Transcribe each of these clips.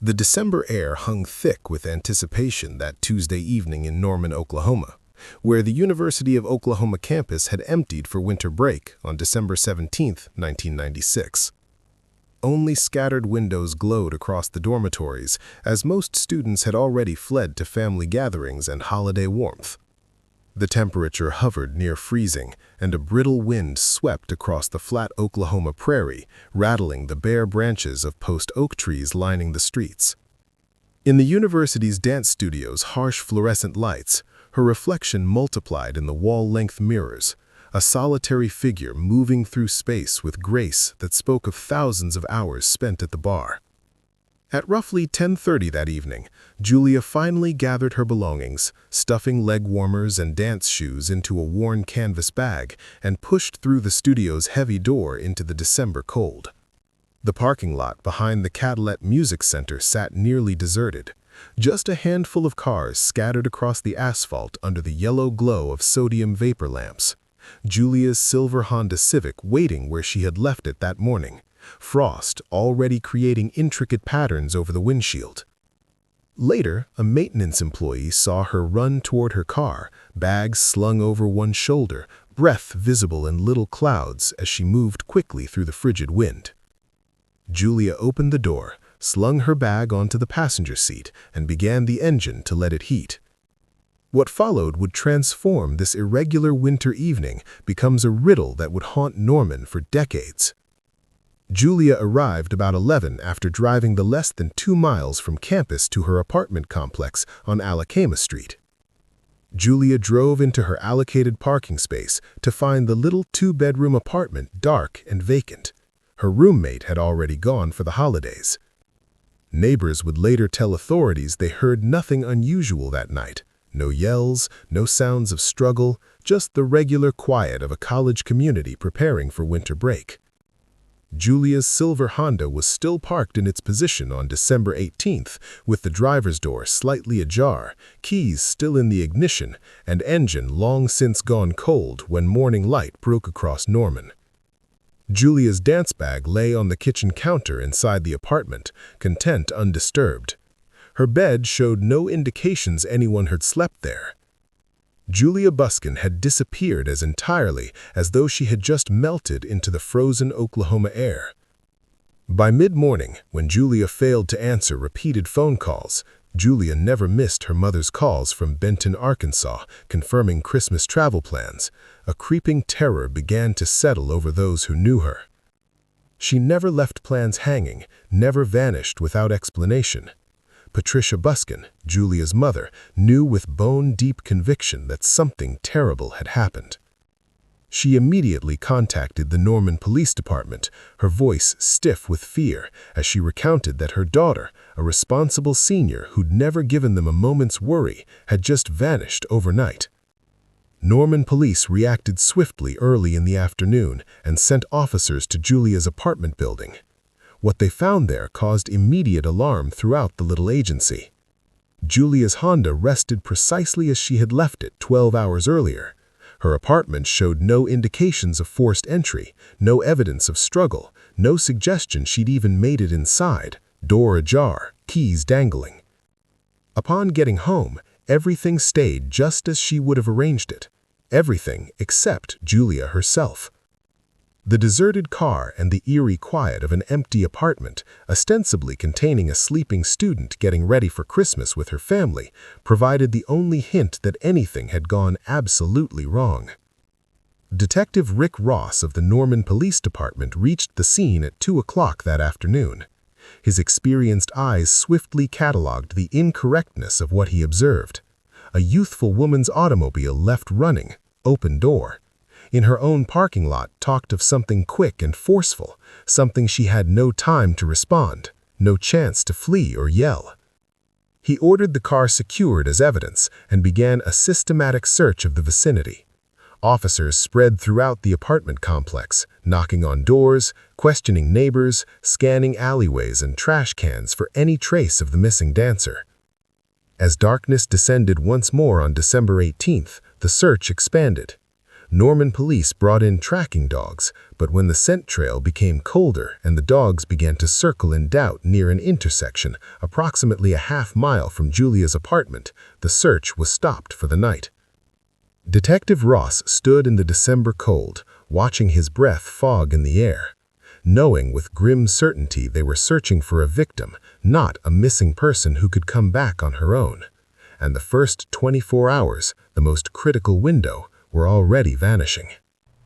The December air hung thick with anticipation that Tuesday evening in Norman, Oklahoma, where the University of Oklahoma campus had emptied for winter break on December 17, 1996. Only scattered windows glowed across the dormitories, as most students had already fled to family gatherings and holiday warmth. The temperature hovered near freezing, and a brittle wind swept across the flat Oklahoma prairie, rattling the bare branches of post oak trees lining the streets. In the university's dance studio's harsh fluorescent lights, her reflection multiplied in the wall-length mirrors, a solitary figure moving through space with grace that spoke of thousands of hours spent at the bar. At roughly 10:30 that evening, Julia finally gathered her belongings, stuffing leg warmers and dance shoes into a worn canvas bag, and pushed through the studio's heavy door into the December cold. The parking lot behind the Cadillac Music Center sat nearly deserted, just a handful of cars scattered across the asphalt under the yellow glow of sodium vapor lamps. Julia's silver Honda Civic waiting where she had left it that morning, frost already creating intricate patterns over the windshield. Later, a maintenance employee saw her run toward her car, bags slung over one shoulder, breath visible in little clouds as she moved quickly through the frigid wind. Julia opened the door, slung her bag onto the passenger seat, and began the engine to let it heat. What followed would transform this irregular winter evening becomes a riddle that would haunt Norman for decades. Julia arrived about 11 after driving the less than 2 miles from campus to her apartment complex on Alabama Street. Julia drove into her allocated parking space to find the little 2-bedroom apartment dark and vacant. Her roommate had already gone for the holidays. Neighbors would later tell authorities they heard nothing unusual that night. No yells, no sounds of struggle, just the regular quiet of a college community preparing for winter break. Julia's silver Honda was still parked in its position on December 18th, with the driver's door slightly ajar, keys still in the ignition, and engine long since gone cold when morning light broke across Norman. Julia's dance bag lay on the kitchen counter inside the apartment, content undisturbed. Her bed showed no indications anyone had slept there. Julia Buskin had disappeared as entirely as though she had just melted into the frozen Oklahoma air. By mid-morning, when Julia failed to answer repeated phone calls, Julia never missed her mother's calls from Benton, Arkansas, confirming Christmas travel plans. A creeping terror began to settle over those who knew her. She never left plans hanging, never vanished without explanation. Patricia Buskin, Julia's mother, knew with bone-deep conviction that something terrible had happened. She immediately contacted the Norman Police Department, her voice stiff with fear, as she recounted that her daughter, a responsible senior who'd never given them a moment's worry, had just vanished overnight. Norman police reacted swiftly early in the afternoon and sent officers to Julia's apartment building. What they found there caused immediate alarm throughout the little agency. Julia's Honda rested precisely as she had left it 12 hours earlier. Her apartment showed no indications of forced entry, no evidence of struggle, no suggestion she'd even made it inside, door ajar, keys dangling. Upon getting home, everything stayed just as she would have arranged it. Everything except Julia herself. The deserted car and the eerie quiet of an empty apartment, ostensibly containing a sleeping student getting ready for Christmas with her family, provided the only hint that anything had gone absolutely wrong. Detective Rick Ross of the Norman Police Department reached the scene at 2 o'clock that afternoon. His experienced eyes swiftly cataloged the incorrectness of what he observed. A youthful woman's automobile left running, open door. In her own parking lot, talked of something quick and forceful, something she had no time to respond, no chance to flee or yell. He ordered the car secured as evidence and began a systematic search of the vicinity. Officers spread throughout the apartment complex, knocking on doors, questioning neighbors, scanning alleyways and trash cans for any trace of the missing dancer. As darkness descended once more on December 18th, the search expanded. Norman police brought in tracking dogs, but when the scent trail became colder and the dogs began to circle in doubt near an intersection approximately a half-mile from Julia's apartment, the search was stopped for the night. Detective Ross stood in the December cold, watching his breath fog in the air. Knowing with grim certainty they were searching for a victim, not a missing person who could come back on her own. And the first 24 hours, the most critical window, were already vanishing.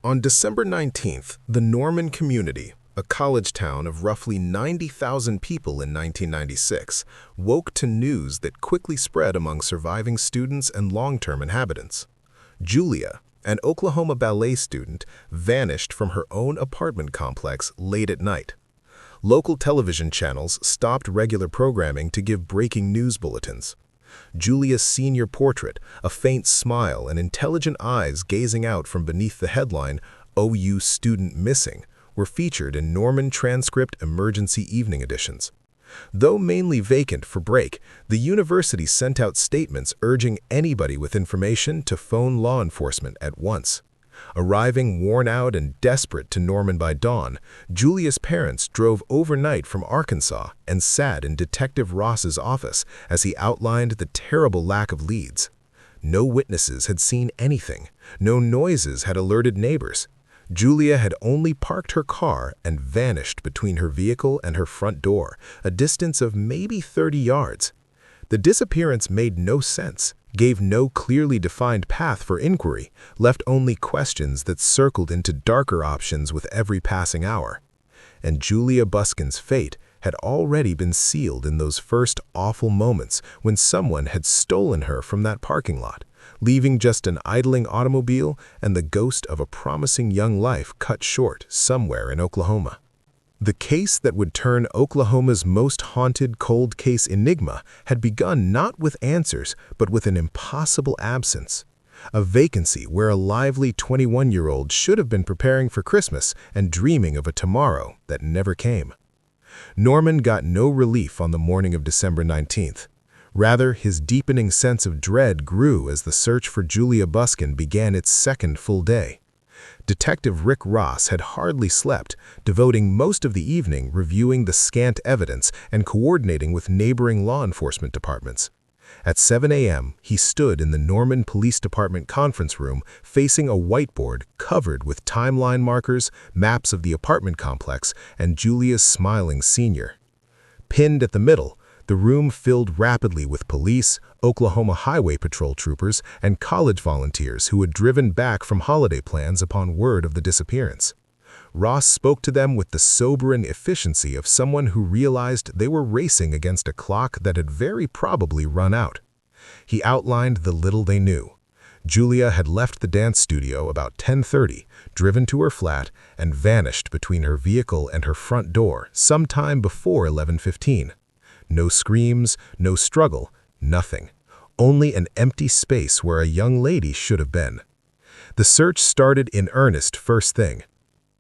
On December 19th, the Norman community, a college town of roughly 90,000 people in 1996, woke to news that quickly spread among surviving students and long-term inhabitants. Julia, an Oklahoma ballet student, vanished from her own apartment complex late at night. Local television channels stopped regular programming to give breaking news bulletins. Julia's senior portrait, a faint smile and intelligent eyes gazing out from beneath the headline, "OU Student Missing," were featured in Norman Transcript emergency evening editions. Though mainly vacant for break, the university sent out statements urging anybody with information to phone law enforcement at once. Arriving worn out and desperate to Norman by dawn, Julia's parents drove overnight from Arkansas and sat in Detective Ross's office as he outlined the terrible lack of leads. No witnesses had seen anything. No noises had alerted neighbors. Julia had only parked her car and vanished between her vehicle and her front door, a distance of maybe 30 yards. The disappearance made no sense, gave no clearly defined path for inquiry, left only questions that circled into darker options with every passing hour. And Julia Buskin's fate had already been sealed in those first awful moments when someone had stolen her from that parking lot, leaving just an idling automobile and the ghost of a promising young life cut short somewhere in Oklahoma. The case that would turn Oklahoma's most haunted cold case enigma had begun not with answers, but with an impossible absence. A vacancy where a lively 21-year-old should have been preparing for Christmas and dreaming of a tomorrow that never came. Norman got no relief on the morning of December 19th. Rather, his deepening sense of dread grew as the search for Julia Buskin began its second full day. Detective Rick Ross had hardly slept, devoting most of the evening reviewing the scant evidence and coordinating with neighboring law enforcement departments. At 7 a.m., he stood in the Norman Police Department conference room facing a whiteboard covered with timeline markers, maps of the apartment complex, and Julia's smiling senior. Pinned at the middle, the room filled rapidly with police, Oklahoma Highway Patrol troopers, and college volunteers who had driven back from holiday plans upon word of the disappearance. Ross spoke to them with the sobering efficiency of someone who realized they were racing against a clock that had very probably run out. He outlined the little they knew. Julia had left the dance studio about 10:30, driven to her flat, and vanished between her vehicle and her front door sometime before 11:15. No screams, no struggle, nothing. Only an empty space where a young lady should have been. The search started in earnest first thing.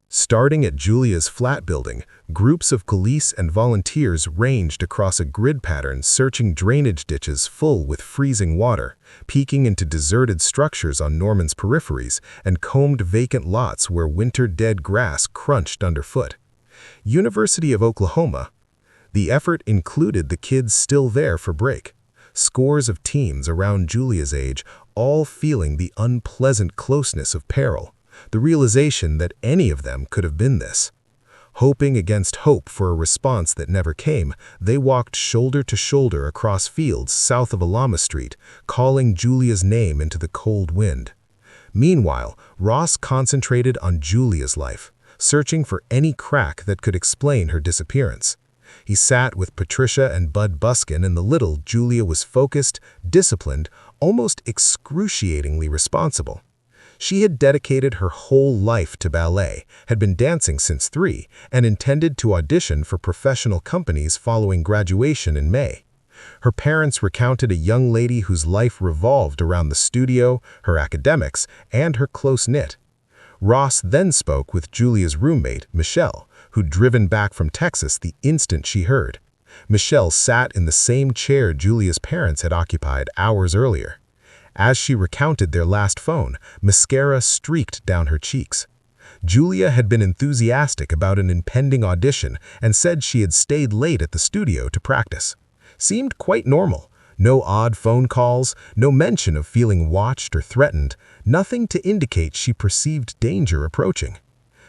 Starting at Julia's flat building, groups of police and volunteers ranged across a grid pattern searching drainage ditches full with freezing water, peeking into deserted structures on Norman's peripheries, and combed vacant lots where winter-dead grass crunched underfoot. University of Oklahoma. The effort included the kids still there for break. Scores of teens around Julia's age, all feeling the unpleasant closeness of peril, the realization that any of them could have been this. Hoping against hope for a response that never came, they walked shoulder to shoulder across fields south of Alama Street, calling Julia's name into the cold wind. Meanwhile, Ross concentrated on Julia's life, searching for any crack that could explain her disappearance. He sat with Patricia and Bud Buskin, and the little Julia was focused, disciplined, almost excruciatingly responsible. She had dedicated her whole life to ballet, had been dancing since 3, and intended to audition for professional companies following graduation in May. Her parents recounted a young lady whose life revolved around the studio, her academics, and her close-knit. Ross then spoke with Julia's roommate, Michelle, who'd driven back from Texas the instant she heard. Michelle sat in the same chair Julia's parents had occupied hours earlier. As she recounted their last phone, mascara streaked down her cheeks. Julia had been enthusiastic about an impending audition and said she had stayed late at the studio to practice. Seemed quite normal. No odd phone calls, no mention of feeling watched or threatened, nothing to indicate she perceived danger approaching.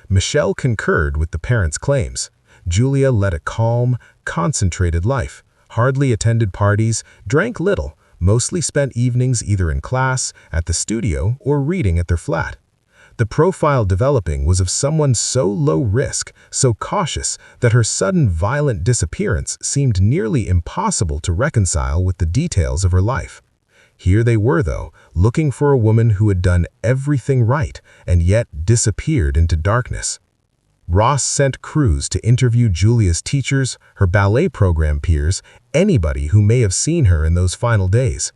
Michelle concurred with the parents' claims. Julia led a calm, concentrated life, hardly attended parties, drank little, mostly spent evenings either in class, at the studio, or reading at their flat. The profile developing was of someone so low risk, so cautious, that her sudden violent disappearance seemed nearly impossible to reconcile with the details of her life. Here they were, though, looking for a woman who had done everything right and yet disappeared into darkness. Ross sent crews to interview Julia's teachers, her ballet program peers, anybody who may have seen her in those final days.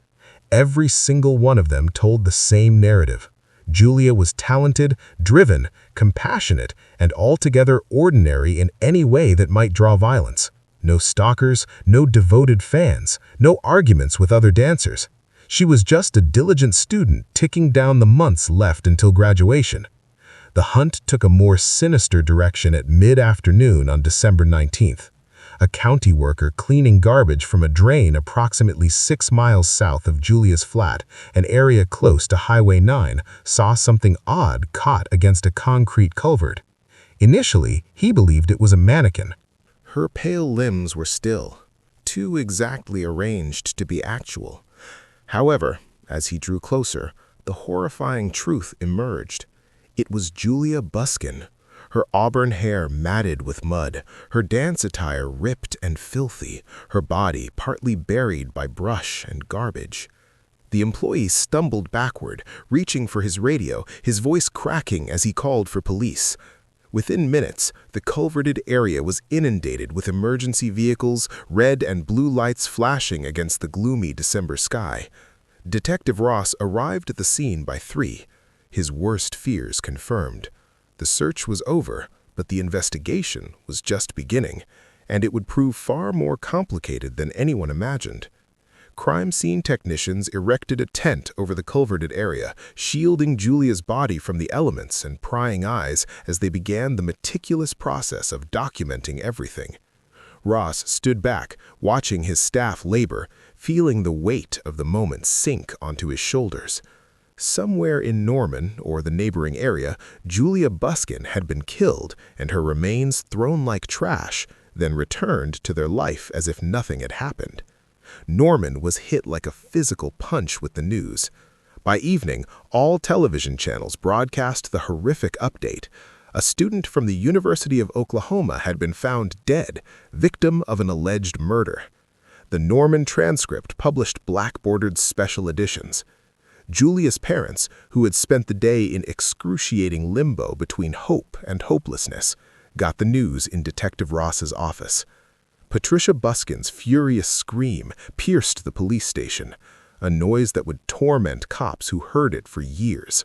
Every single one of them told the same narrative. Julia was talented, driven, compassionate, and altogether ordinary in any way that might draw violence. No stalkers, no devoted fans, no arguments with other dancers. She was just a diligent student ticking down the months left until graduation. The hunt took a more sinister direction at mid-afternoon on December 19th. A county worker cleaning garbage from a drain approximately 6 miles south of Julia's flat, an area close to Highway 9, saw something odd caught against a concrete culvert. Initially, he believed it was a mannequin. Her pale limbs were still, too exactly arranged to be actual. However, as he drew closer, the horrifying truth emerged. It was Julia Buskin. Her auburn hair matted with mud, her dance attire ripped and filthy, her body partly buried by brush and garbage. The employee stumbled backward, reaching for his radio, his voice cracking as he called for police. Within minutes, the culverted area was inundated with emergency vehicles, red and blue lights flashing against the gloomy December sky. Detective Ross arrived at the scene by 3, his worst fears confirmed. The search was over, but the investigation was just beginning, and it would prove far more complicated than anyone imagined. Crime scene technicians erected a tent over the culverted area, shielding Julia's body from the elements and prying eyes as they began the meticulous process of documenting everything. Ross stood back, watching his staff labor, feeling the weight of the moment sink onto his shoulders. Somewhere in Norman, or the neighboring area, Julia Buskin had been killed and her remains thrown like trash, then returned to their life as if nothing had happened. Norman was hit like a physical punch with the news. By evening, all television channels broadcast the horrific update. A student from the University of Oklahoma had been found dead, victim of an alleged murder. The Norman transcript published black-bordered special editions. Julia's parents, who had spent the day in excruciating limbo between hope and hopelessness, got the news in Detective Ross's office. Patricia Buskin's furious scream pierced the police station, a noise that would torment cops who heard it for years.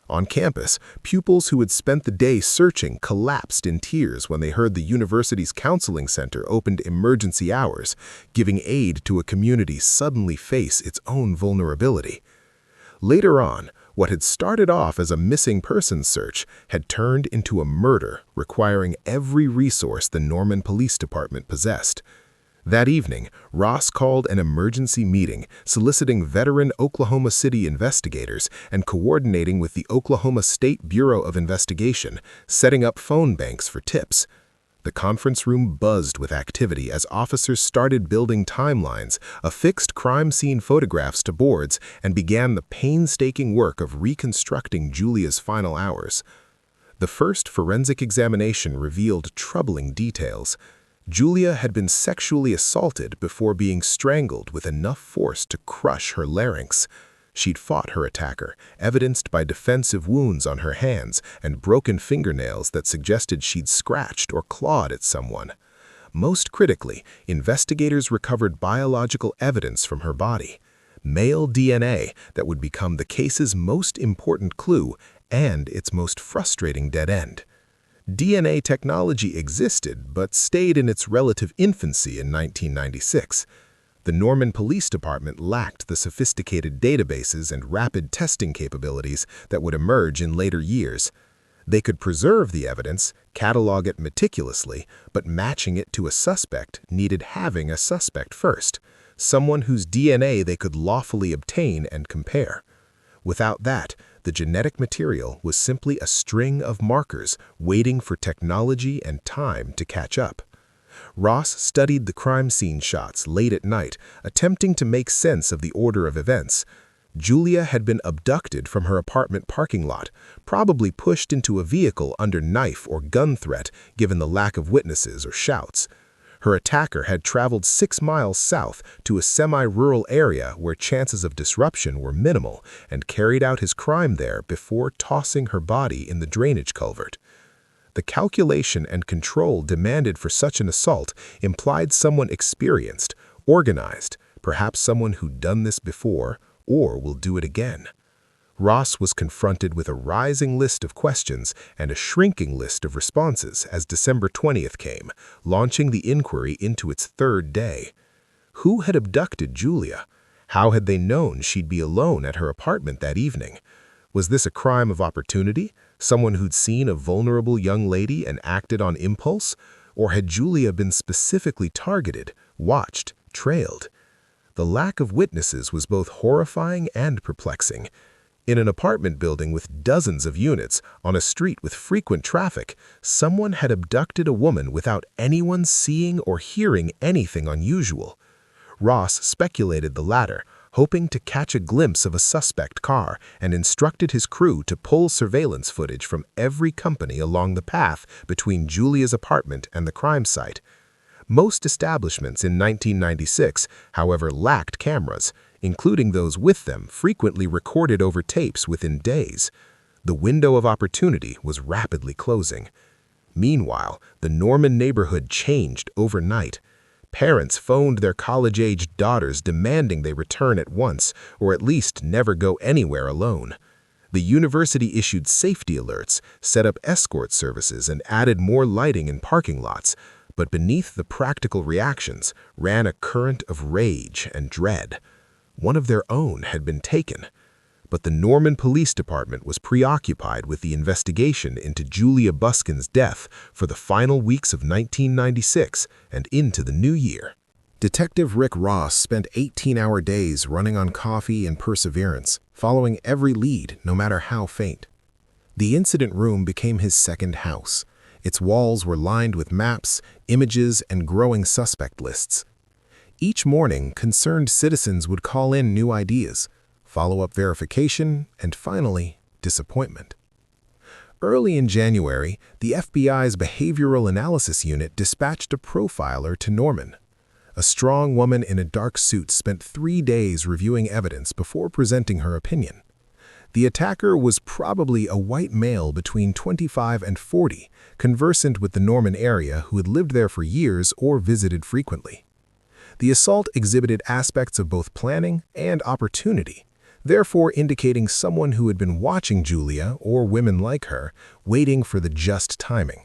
On campus, pupils who had spent the day searching collapsed in tears when they heard the university's counseling center opened emergency hours, giving aid to a community suddenly face its own vulnerability. Later on, what had started off as a missing persons search had turned into a murder requiring every resource the Norman Police Department possessed. That evening, Ross called an emergency meeting, soliciting veteran Oklahoma City investigators and coordinating with the Oklahoma State Bureau of Investigation, setting up phone banks for tips. The conference room buzzed with activity as officers started building timelines, affixed crime scene photographs to boards, and began the painstaking work of reconstructing Julia's final hours. The first forensic examination revealed troubling details. Julia had been sexually assaulted before being strangled with enough force to crush her larynx. She'd fought her attacker, evidenced by defensive wounds on her hands and broken fingernails that suggested she'd scratched or clawed at someone. Most critically, investigators recovered biological evidence from her body, male DNA that would become the case's most important clue and its most frustrating dead end. DNA technology existed but stayed in its relative infancy in 1996. The Norman Police Department lacked the sophisticated databases and rapid testing capabilities that would emerge in later years. They could preserve the evidence, catalog it meticulously, but matching it to a suspect needed having a suspect first, someone whose DNA they could lawfully obtain and compare. Without that, the genetic material was simply a string of markers waiting for technology and time to catch up. Ross studied the crime scene shots late at night, attempting to make sense of the order of events. Julia had been abducted from her apartment parking lot, probably pushed into a vehicle under knife or gun threat given the lack of witnesses or shouts. Her attacker had traveled 6 miles south to a semi-rural area where chances of disruption were minimal and carried out his crime there before tossing her body in the drainage culvert. The calculation and control demanded for such an assault implied someone experienced, organized, perhaps someone who'd done this before or will do it again. Ross was confronted with a rising list of questions and a shrinking list of responses as December 20th came, launching the inquiry into its 3rd day. Who had abducted Julia? How had they known she'd be alone at her apartment that evening? Was this a crime of opportunity? Someone who'd seen a vulnerable young lady and acted on impulse? Or had Julia been specifically targeted, watched, trailed? The lack of witnesses was both horrifying and perplexing. In an apartment building with dozens of units, on a street with frequent traffic, someone had abducted a woman without anyone seeing or hearing anything unusual. Ross speculated the latter, hoping to catch a glimpse of a suspect car, and instructed his crew to pull surveillance footage from every company along the path between Julia's apartment and the crime site. Most establishments in 1996, however, lacked cameras, including those with them frequently recorded over tapes within days. The window of opportunity was rapidly closing. Meanwhile, the Norman neighborhood changed overnight. Parents phoned their college-aged daughters demanding they return at once, or at least never go anywhere alone. The university issued safety alerts, set up escort services, and added more lighting in parking lots. But beneath the practical reactions ran a current of rage and dread. One of their own had been taken. But the Norman Police Department was preoccupied with the investigation into Julia Buskin's death for the final weeks of 1996 and into the new year. Detective Rick Ross spent 18-hour days running on coffee and perseverance, following every lead, no matter how faint. The incident room became his second house. Its walls were lined with maps, images, and growing suspect lists. Each morning, concerned citizens would call in new ideas, follow-up verification, and finally, disappointment. Early in January, the FBI's Behavioral Analysis Unit dispatched a profiler to Norman. A strong woman in a dark suit spent 3 days reviewing evidence before presenting her opinion. The attacker was probably a white male between 25 and 40, conversant with the Norman area who had lived there for years or visited frequently. The assault exhibited aspects of both planning and opportunity, therefore indicating someone who had been watching Julia, or women like her, waiting for the just timing.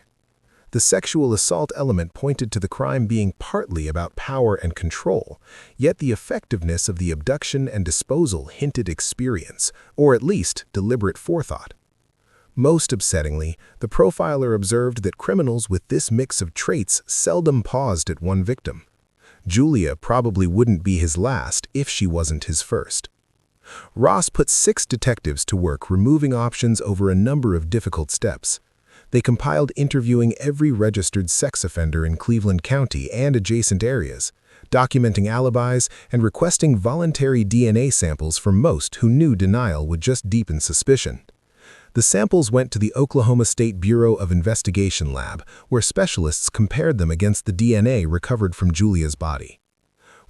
The sexual assault element pointed to the crime being partly about power and control, yet the effectiveness of the abduction and disposal hinted experience, or at least deliberate forethought. Most upsettingly, the profiler observed that criminals with this mix of traits seldom paused at one victim. Julia probably wouldn't be his last if she wasn't his first. Ross put 6 detectives to work removing options over a number of difficult steps. They compiled interviewing every registered sex offender in Cleveland County and adjacent areas, documenting alibis and requesting voluntary DNA samples from most who knew denial would just deepen suspicion. The samples went to the Oklahoma State Bureau of Investigation lab, where specialists compared them against the DNA recovered from Julia's body.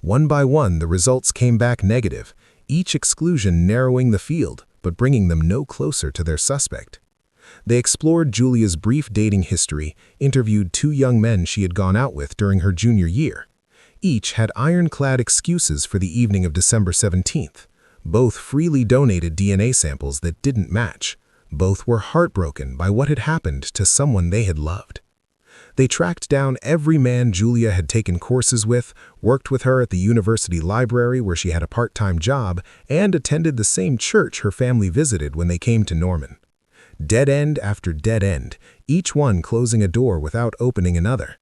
One by one, the results came back negative, each exclusion narrowing the field, but bringing them no closer to their suspect. They explored Julia's brief dating history, interviewed 2 young men she had gone out with during her junior year. Each had ironclad excuses for the evening of December 17th. Both freely donated DNA samples that didn't match. Both were heartbroken by what had happened to someone they had loved. They tracked down every man Julia had taken courses with, worked with her at the university library where she had a part-time job, and attended the same church her family visited when they came to Norman. Dead end after dead end, each one closing a door without opening another.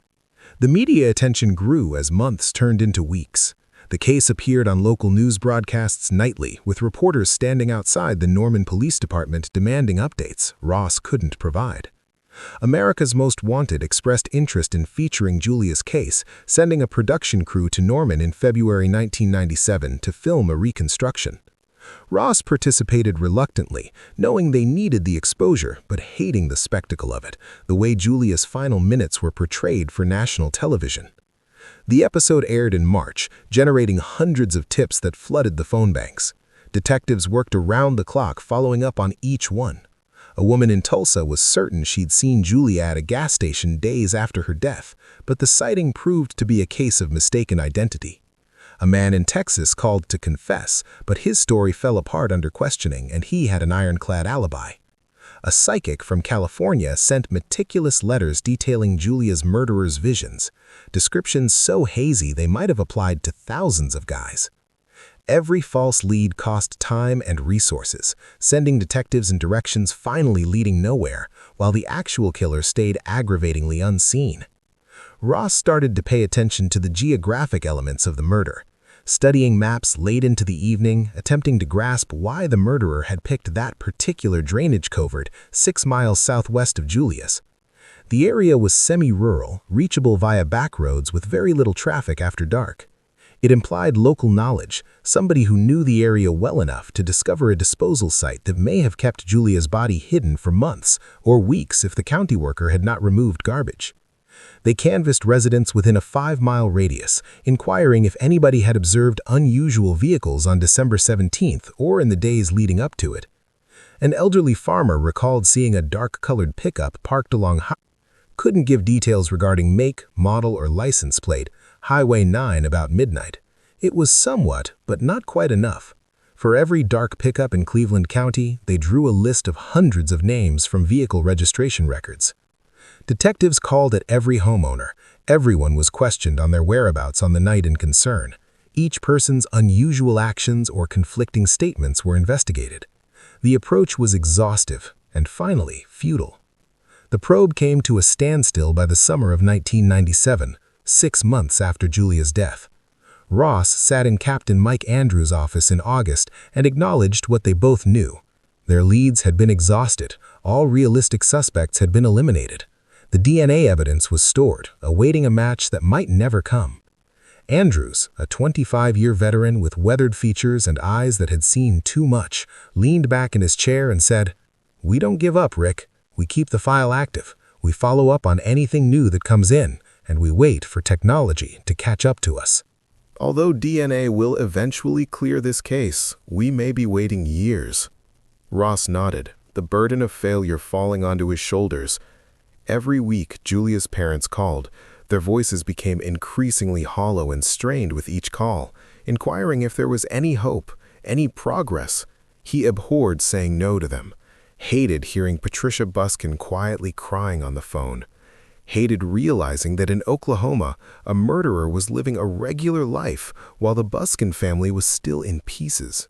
The media attention grew as months turned into weeks. The case appeared on local news broadcasts nightly, with reporters standing outside the Norman Police Department demanding updates Ross couldn't provide. America's Most Wanted expressed interest in featuring Julia's case, sending a production crew to Norman in February 1997 to film a reconstruction. Ross participated reluctantly, knowing they needed the exposure but hating the spectacle of it, the way Julia's final minutes were portrayed for national television. The episode aired in March, generating hundreds of tips that flooded the phone banks. Detectives worked around the clock following up on each one. A woman in Tulsa was certain she'd seen Julia at a gas station days after her death, but the sighting proved to be a case of mistaken identity. A man in Texas called to confess, but his story fell apart under questioning and he had an ironclad alibi. A psychic from California sent meticulous letters detailing Julia's murderer's visions, descriptions so hazy they might have applied to thousands of guys. Every false lead cost time and resources, sending detectives in directions finally leading nowhere, while the actual killer stayed aggravatingly unseen. Ross started to pay attention to the geographic elements of the murder, studying maps late into the evening, attempting to grasp why the murderer had picked that particular drainage covert 6 miles southwest of Julia's. The area was semi-rural, reachable via back roads with very little traffic after dark. It implied local knowledge, somebody who knew the area well enough to discover a disposal site that may have kept Julia's body hidden for months or weeks if the county worker had not removed garbage. They canvassed residents within a 5-mile radius, inquiring if anybody had observed unusual vehicles on December 17th or in the days leading up to it. An elderly farmer recalled seeing a dark-colored pickup parked along couldn't give details regarding make, model, or license plate, Highway 9 about midnight. It was somewhat, but not quite enough. For every dark pickup in Cleveland County, they drew a list of hundreds of names from vehicle registration records. Detectives called at every homeowner. Everyone was questioned on their whereabouts on the night in concern. Each person's unusual actions or conflicting statements were investigated. The approach was exhaustive and finally futile. The probe came to a standstill by the summer of 1997, 6 months after Julia's death. Ross sat in Captain Mike Andrews' office in August and acknowledged what they both knew. Their leads had been exhausted, all realistic suspects had been eliminated. The DNA evidence was stored, awaiting a match that might never come. Andrews, a 25-year veteran with weathered features and eyes that had seen too much, leaned back in his chair and said, "We don't give up, Rick. We keep the file active. We follow up on anything new that comes in, and we wait for technology to catch up to us." Although DNA will eventually clear this case, we may be waiting years. Ross nodded, the burden of failure falling onto his shoulders. Every week, Julia's parents called. Their voices became increasingly hollow and strained with each call, inquiring if there was any hope, any progress. He abhorred saying no to them, hated hearing Patricia Buskin quietly crying on the phone, hated realizing that in Oklahoma, a murderer was living a regular life while the Buskin family was still in pieces.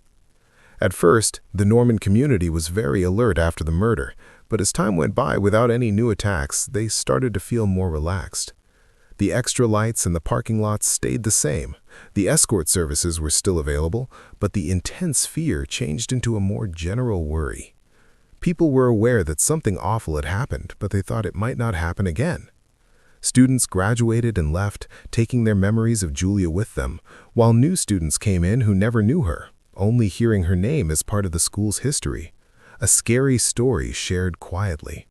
At first, the Norman community was very alert after the murder, but as time went by without any new attacks, they started to feel more relaxed. The extra lights in the parking lots stayed the same. The escort services were still available, but the intense fear changed into a more general worry. People were aware that something awful had happened, but they thought it might not happen again. Students graduated and left, taking their memories of Julia with them, while new students came in who never knew her, only hearing her name as part of the school's history. A scary story shared quietly.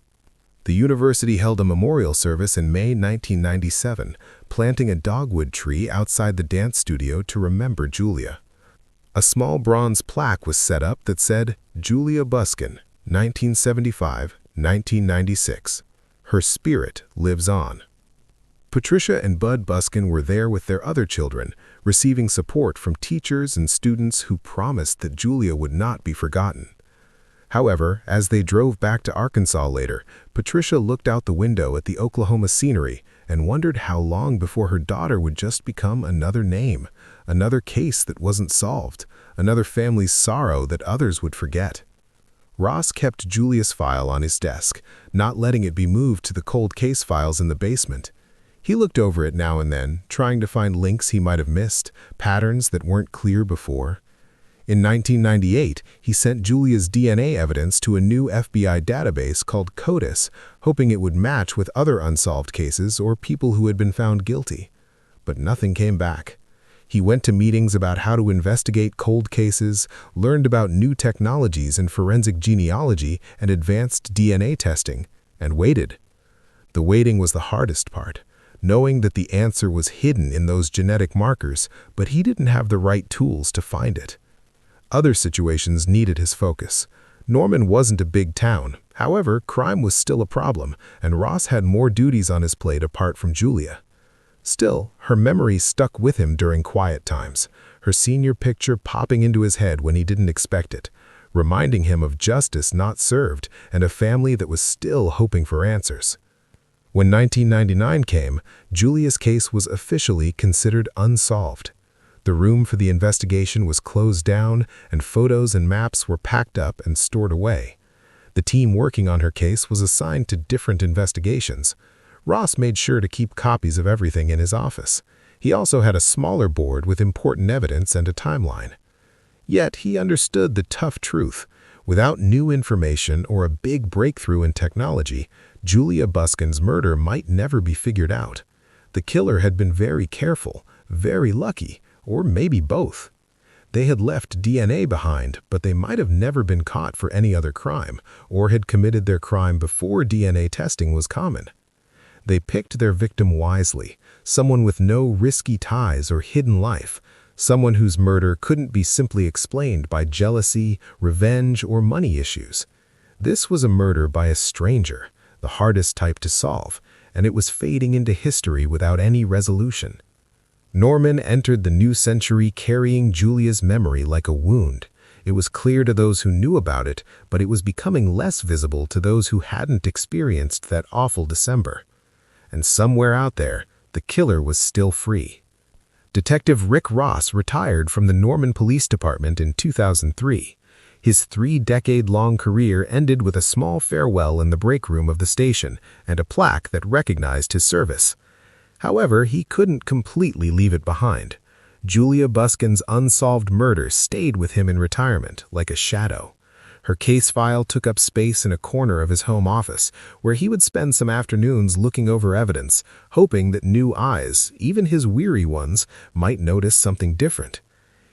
The university held a memorial service in May 1997, planting a dogwood tree outside the dance studio to remember Julia. A small bronze plaque was set up that said, "Julia Buskin, 1975-1996. Her spirit lives on." Patricia and Bud Buskin were there with their other children, receiving support from teachers and students who promised that Julia would not be forgotten. However, as they drove back to Arkansas later, Patricia looked out the window at the Oklahoma scenery and wondered how long before her daughter would just become another name, another case that wasn't solved, another family's sorrow that others would forget. Ross kept Julia's file on his desk, not letting it be moved to the cold case files in the basement. He looked over it now and then, trying to find links he might have missed, patterns that weren't clear before. In 1998, he sent Julia's DNA evidence to a new FBI database called CODIS, hoping it would match with other unsolved cases or people who had been found guilty. But nothing came back. He went to meetings about how to investigate cold cases, learned about new technologies in forensic genealogy and advanced DNA testing, and waited. The waiting was the hardest part, knowing that the answer was hidden in those genetic markers, but he didn't have the right tools to find it. Other situations needed his focus. Norman wasn't a big town. However, crime was still a problem, and Ross had more duties on his plate apart from Julia. Still, her memory stuck with him during quiet times, her senior picture popping into his head when he didn't expect it, reminding him of justice not served and a family that was still hoping for answers. When 1999 came, Julia's case was officially considered unsolved. The room for the investigation was closed down, and photos and maps were packed up and stored away. The team working on her case was assigned to different investigations. Ross made sure to keep copies of everything in his office. He also had a smaller board with important evidence and a timeline. Yet he understood the tough truth. Without new information or a big breakthrough in technology, Julia Buskin's murder might never be figured out. The killer had been very careful, very lucky, or maybe both. They had left DNA behind, but they might have never been caught for any other crime, or had committed their crime before DNA testing was common. They picked their victim wisely, someone with no risky ties or hidden life, someone whose murder couldn't be simply explained by jealousy, revenge, or money issues. This was a murder by a stranger, the hardest type to solve, and it was fading into history without any resolution. Norman entered the new century carrying Julia's memory like a wound. It was clear to those who knew about it, but it was becoming less visible to those who hadn't experienced that awful December. And somewhere out there, the killer was still free. Detective Rick Ross retired from the Norman Police Department in 2003. His 3-decade-long career ended with a small farewell in the break room of the station and a plaque that recognized his service. However, he couldn't completely leave it behind. Julia Buskin's unsolved murder stayed with him in retirement, like a shadow. Her case file took up space in a corner of his home office, where he would spend some afternoons looking over evidence, hoping that new eyes, even his weary ones, might notice something different.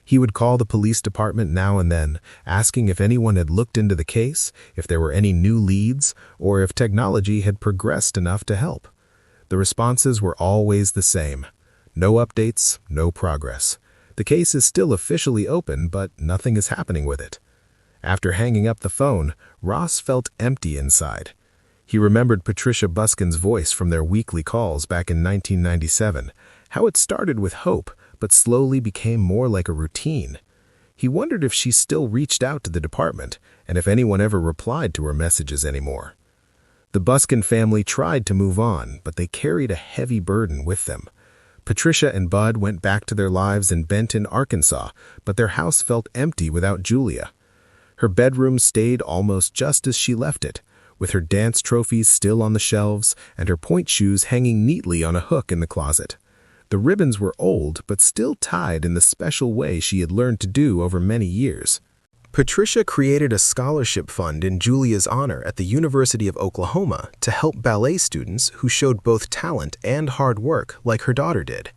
He would call the police department now and then, asking if anyone had looked into the case, if there were any new leads, or if technology had progressed enough to help. The responses were always the same. No updates, no progress. The case is still officially open, but nothing is happening with it. After hanging up the phone, Ross felt empty inside. He remembered Patricia Buskin's voice from their weekly calls back in 1997, how it started with hope, but slowly became more like a routine. He wondered if she still reached out to the department, and if anyone ever replied to her messages anymore. The Buskin family tried to move on, but they carried a heavy burden with them. Patricia and Bud went back to their lives in Benton, Arkansas, but their house felt empty without Julia. Her bedroom stayed almost just as she left it, with her dance trophies still on the shelves and her point shoes hanging neatly on a hook in the closet. The ribbons were old, but still tied in the special way she had learned to do over many years. Patricia created a scholarship fund in Julia's honor at the University of Oklahoma to help ballet students who showed both talent and hard work like her daughter did.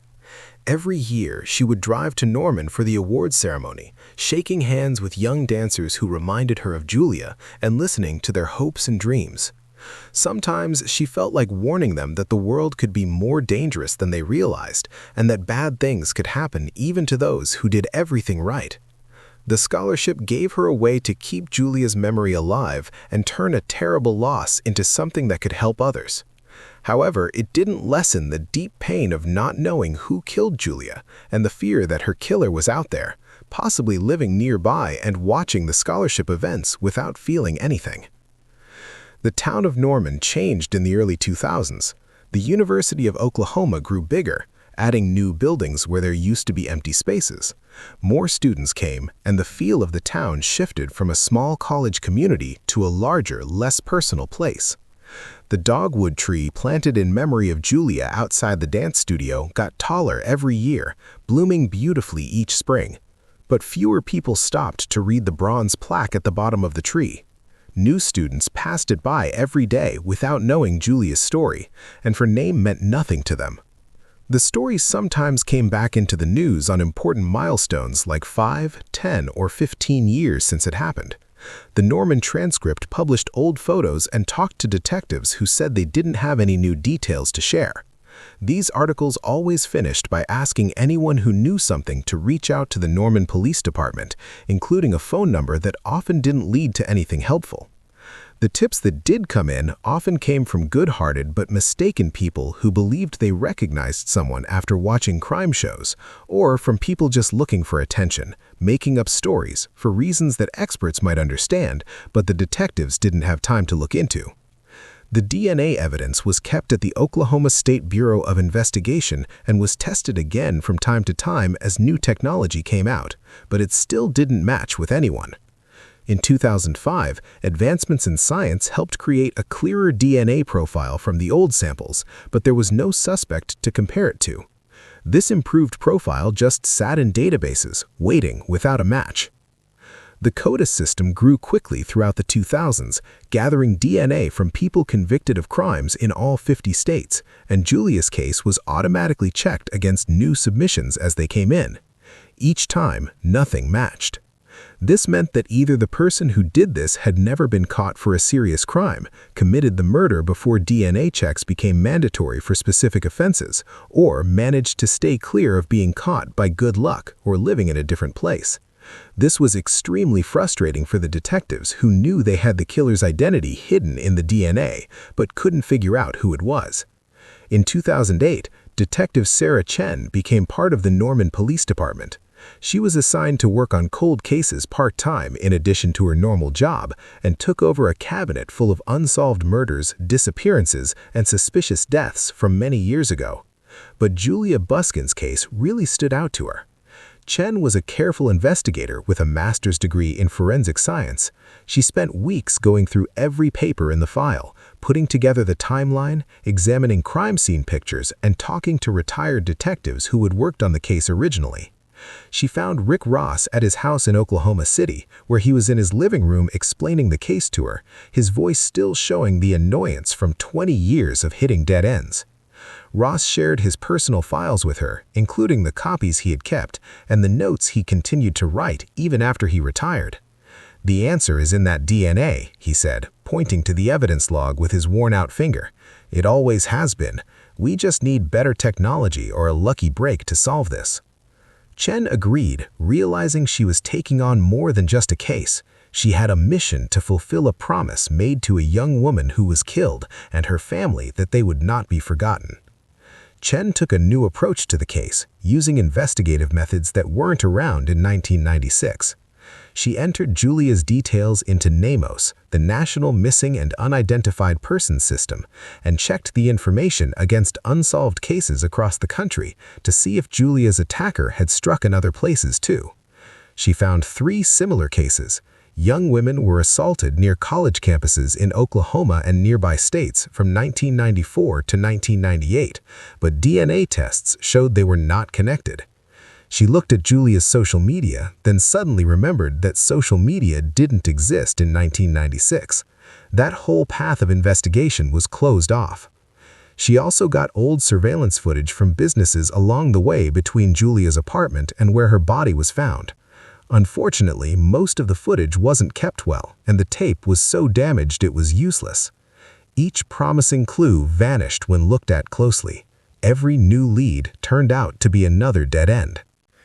Every year, she would drive to Norman for the awards ceremony, shaking hands with young dancers who reminded her of Julia and listening to their hopes and dreams. Sometimes she felt like warning them that the world could be more dangerous than they realized and that bad things could happen even to those who did everything right. The scholarship gave her a way to keep Julia's memory alive and turn a terrible loss into something that could help others. However, it didn't lessen the deep pain of not knowing who killed Julia and the fear that her killer was out there, possibly living nearby and watching the scholarship events without feeling anything. The town of Norman changed in the early 2000s. The University of Oklahoma grew bigger, adding new buildings where there used to be empty spaces. More students came, and the feel of the town shifted from a small college community to a larger, less personal place. The dogwood tree planted in memory of Julia outside the dance studio got taller every year, blooming beautifully each spring. But fewer people stopped to read the bronze plaque at the bottom of the tree. New students passed it by every day without knowing Julia's story, and her name meant nothing to them. The story sometimes came back into the news on important milestones like 5, 10, or 15 years since it happened. The Norman Transcript published old photos and talked to detectives who said they didn't have any new details to share. These articles always finished by asking anyone who knew something to reach out to the Norman Police Department, including a phone number that often didn't lead to anything helpful. The tips that did come in often came from good-hearted but mistaken people who believed they recognized someone after watching crime shows, or from people just looking for attention, making up stories for reasons that experts might understand, but the detectives didn't have time to look into. The DNA evidence was kept at the Oklahoma State Bureau of Investigation and was tested again from time to time as new technology came out, but it still didn't match with anyone. In 2005, advancements in science helped create a clearer DNA profile from the old samples, but there was no suspect to compare it to. This improved profile just sat in databases, waiting without a match. The CODIS system grew quickly throughout the 2000s, gathering DNA from people convicted of crimes in all 50 states, and Julia's case was automatically checked against new submissions as they came in. Each time, nothing matched. This meant that either the person who did this had never been caught for a serious crime, committed the murder before DNA checks became mandatory for specific offenses, or managed to stay clear of being caught by good luck or living in a different place. This was extremely frustrating for the detectives who knew they had the killer's identity hidden in the DNA, but couldn't figure out who it was. In 2008, Detective Sarah Chen became part of the Norman Police Department. She was assigned to work on cold cases part-time in addition to her normal job, and took over a cabinet full of unsolved murders, disappearances, and suspicious deaths from many years ago. But Julia Buskin's case really stood out to her. Chen was a careful investigator with a master's degree in forensic science. She spent weeks going through every paper in the file, putting together the timeline, examining crime scene pictures, and talking to retired detectives who had worked on the case originally. She found Rick Ross at his house in Oklahoma City, where he was in his living room explaining the case to her, his voice still showing the annoyance from 20 years of hitting dead ends. Ross shared his personal files with her, including the copies he had kept and the notes he continued to write even after he retired. "The answer is in that DNA," he said, pointing to the evidence log with his worn-out finger. "It always has been. We just need better technology or a lucky break to solve this." Chen agreed, realizing she was taking on more than just a case. She had a mission to fulfill a promise made to a young woman who was killed and her family that they would not be forgotten. Chen took a new approach to the case, using investigative methods that weren't around in 1996. She entered Julia's details into NamOS, the National Missing and Unidentified Persons System, and checked the information against unsolved cases across the country to see if Julia's attacker had struck in other places too. She found 3 similar cases. Young women were assaulted near college campuses in Oklahoma and nearby states from 1994 to 1998, but DNA tests showed they were not connected. She looked at Julia's social media, then suddenly remembered that social media didn't exist in 1996. That whole path of investigation was closed off. She also got old surveillance footage from businesses along the way between Julia's apartment and where her body was found. Unfortunately, most of the footage wasn't kept well, and the tape was so damaged it was useless. Each promising clue vanished when looked at closely. Every new lead turned out to be another dead end.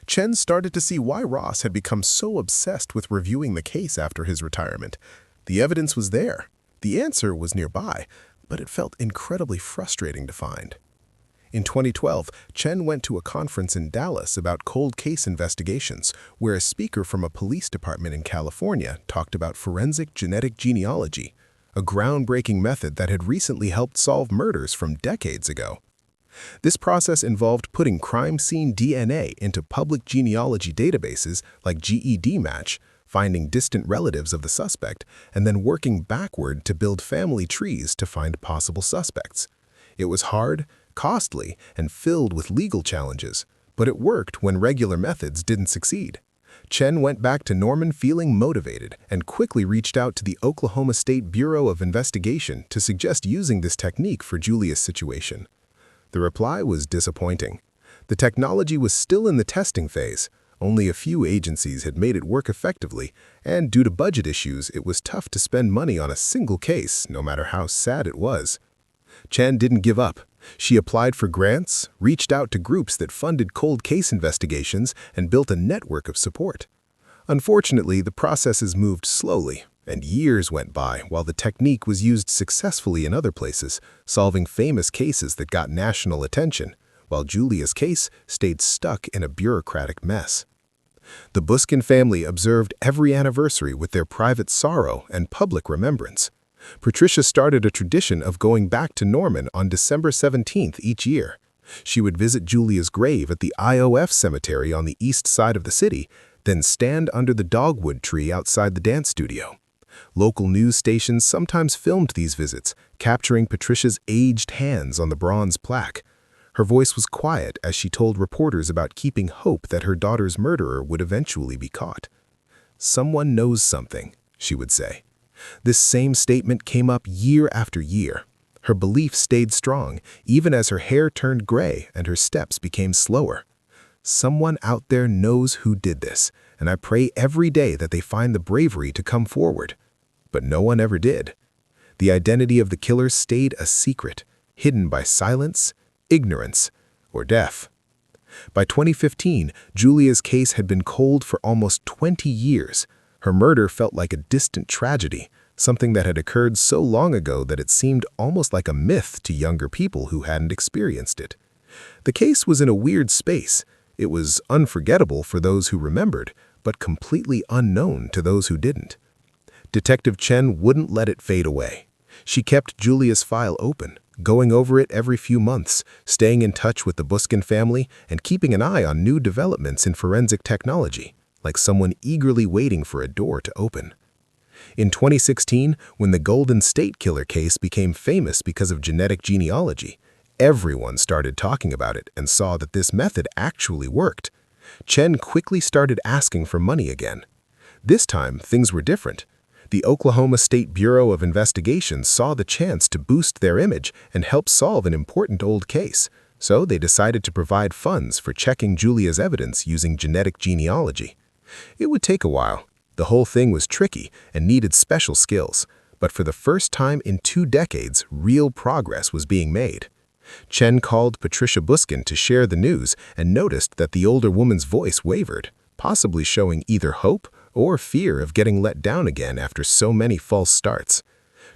Chen started to see why Ross had become so obsessed with reviewing the case after his retirement. The evidence was there. The answer was nearby, but it felt incredibly frustrating to find. In 2012, Chen went to a conference in Dallas about cold case investigations, where a speaker from a police department in California talked about forensic genetic genealogy, a groundbreaking method that had recently helped solve murders from decades ago. This process involved putting crime scene DNA into public genealogy databases like GEDmatch, finding distant relatives of the suspect, and then working backward to build family trees to find possible suspects. It was hard, costly, and filled with legal challenges, but it worked when regular methods didn't succeed. Chen went back to Norman feeling motivated and quickly reached out to the Oklahoma State Bureau of Investigation to suggest using this technique for Julia's situation. The reply was disappointing. The technology was still in the testing phase. Only a few agencies had made it work effectively, and due to budget issues, it was tough to spend money on a single case, no matter how sad it was. Chen didn't give up. She applied for grants, reached out to groups that funded cold case investigations, and built a network of support. Unfortunately, the processes moved slowly, and years went by while the technique was used successfully in other places, solving famous cases that got national attention, while Julia's case stayed stuck in a bureaucratic mess. The Buskin family observed every anniversary with their private sorrow and public remembrance. Patricia started a tradition of going back to Norman on December 17th each year. She would visit Julia's grave at the IOF cemetery on the east side of the city, then stand under the dogwood tree outside the dance studio. Local news stations sometimes filmed these visits, capturing Patricia's aged hands on the bronze plaque. Her voice was quiet as she told reporters about keeping hope that her daughter's murderer would eventually be caught. "Someone knows something," she would say. This same statement came up year after year. Her belief stayed strong, even as her hair turned gray and her steps became slower. "Someone out there knows who did this, and I pray every day that they find the bravery to come forward." But no one ever did. The identity of the killer stayed a secret, hidden by silence, ignorance, or death. By 2015, Julia's case had been cold for almost 20 years. Her murder felt like a distant tragedy, something that had occurred so long ago that it seemed almost like a myth to younger people who hadn't experienced it. The case was in a weird space. It was unforgettable for those who remembered, but completely unknown to those who didn't. Detective Chen wouldn't let it fade away. She kept Julia's file open, going over it every few months, staying in touch with the Buskin family, and keeping an eye on new developments in forensic technology, like someone eagerly waiting for a door to open. In 2016, when the Golden State Killer case became famous because of genetic genealogy, everyone started talking about it and saw that this method actually worked. Chen quickly started asking for money again. This time, things were different. The Oklahoma State Bureau of Investigation saw the chance to boost their image and help solve an important old case, so they decided to provide funds for checking Julia's evidence using genetic genealogy. It would take a while. The whole thing was tricky and needed special skills, but for the first time in 2 decades, real progress was being made. Chen called Patricia Buskin to share the news and noticed that the older woman's voice wavered, possibly showing either hope or fear of getting let down again after so many false starts.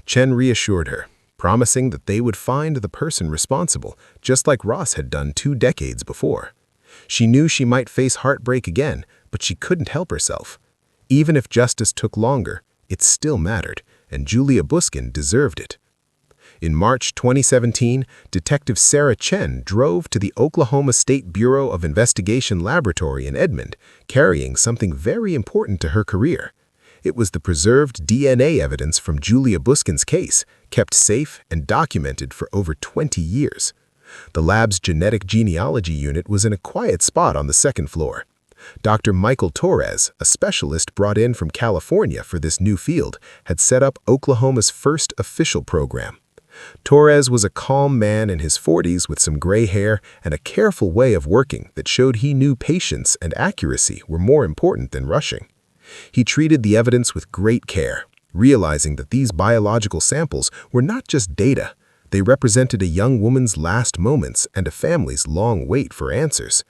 Chen reassured her, promising that they would find the person responsible, just like Ross had done 2 decades before. She knew she might face heartbreak again, but she couldn't help herself. Even if justice took longer, it still mattered, and Julia Buskin deserved it. In March 2017, Detective Sarah Chen drove to the Oklahoma State Bureau of Investigation laboratory in Edmond, carrying something very important to her career. It was the preserved DNA evidence from Julia Buskin's case, kept safe and documented for over 20 years. The lab's genetic genealogy unit was in a quiet spot on the 2nd floor. Dr. Michael Torres, a specialist brought in from California for this new field, had set up Oklahoma's first official program. Torres was a calm man in his 40s with some gray hair and a careful way of working that showed he knew patience and accuracy were more important than rushing. He treated the evidence with great care, realizing that these biological samples were not just data. They represented a young woman's last moments and a family's long wait for answers.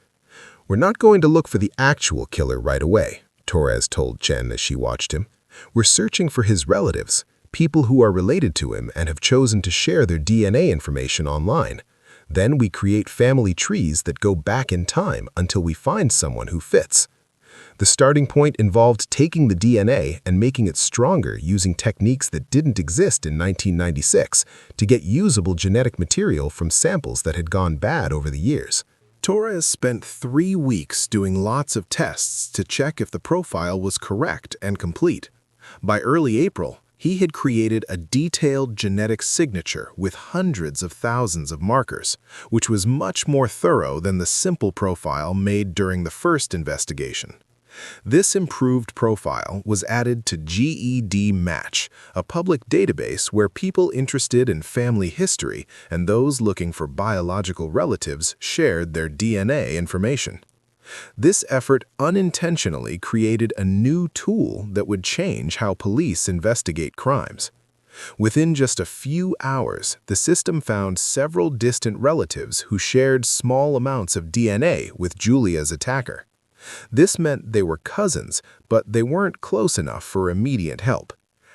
"We're not going to look for the actual killer right away," Torres told Chen as she watched him. "We're searching for his relatives, people who are related to him and have chosen to share their DNA information online. Then we create family trees that go back in time until we find someone who fits. The starting point involved taking the DNA and making it stronger using techniques that didn't exist in 1996 to get usable genetic material from samples that had gone bad over the years. Torres spent 3 weeks doing lots of tests to check if the profile was correct and complete. By early April, he had created a detailed genetic signature with hundreds of thousands of markers, which was much more thorough than the simple profile made during the first investigation. This improved profile was added to GED Match, a public database where people interested in family history and those looking for biological relatives shared their DNA information. This effort unintentionally created a new tool that would change how police investigate crimes. Within just a few hours, the system found several distant relatives who shared small amounts of DNA with Julia's attacker. This meant they were cousins, but they weren't close enough for immediate help.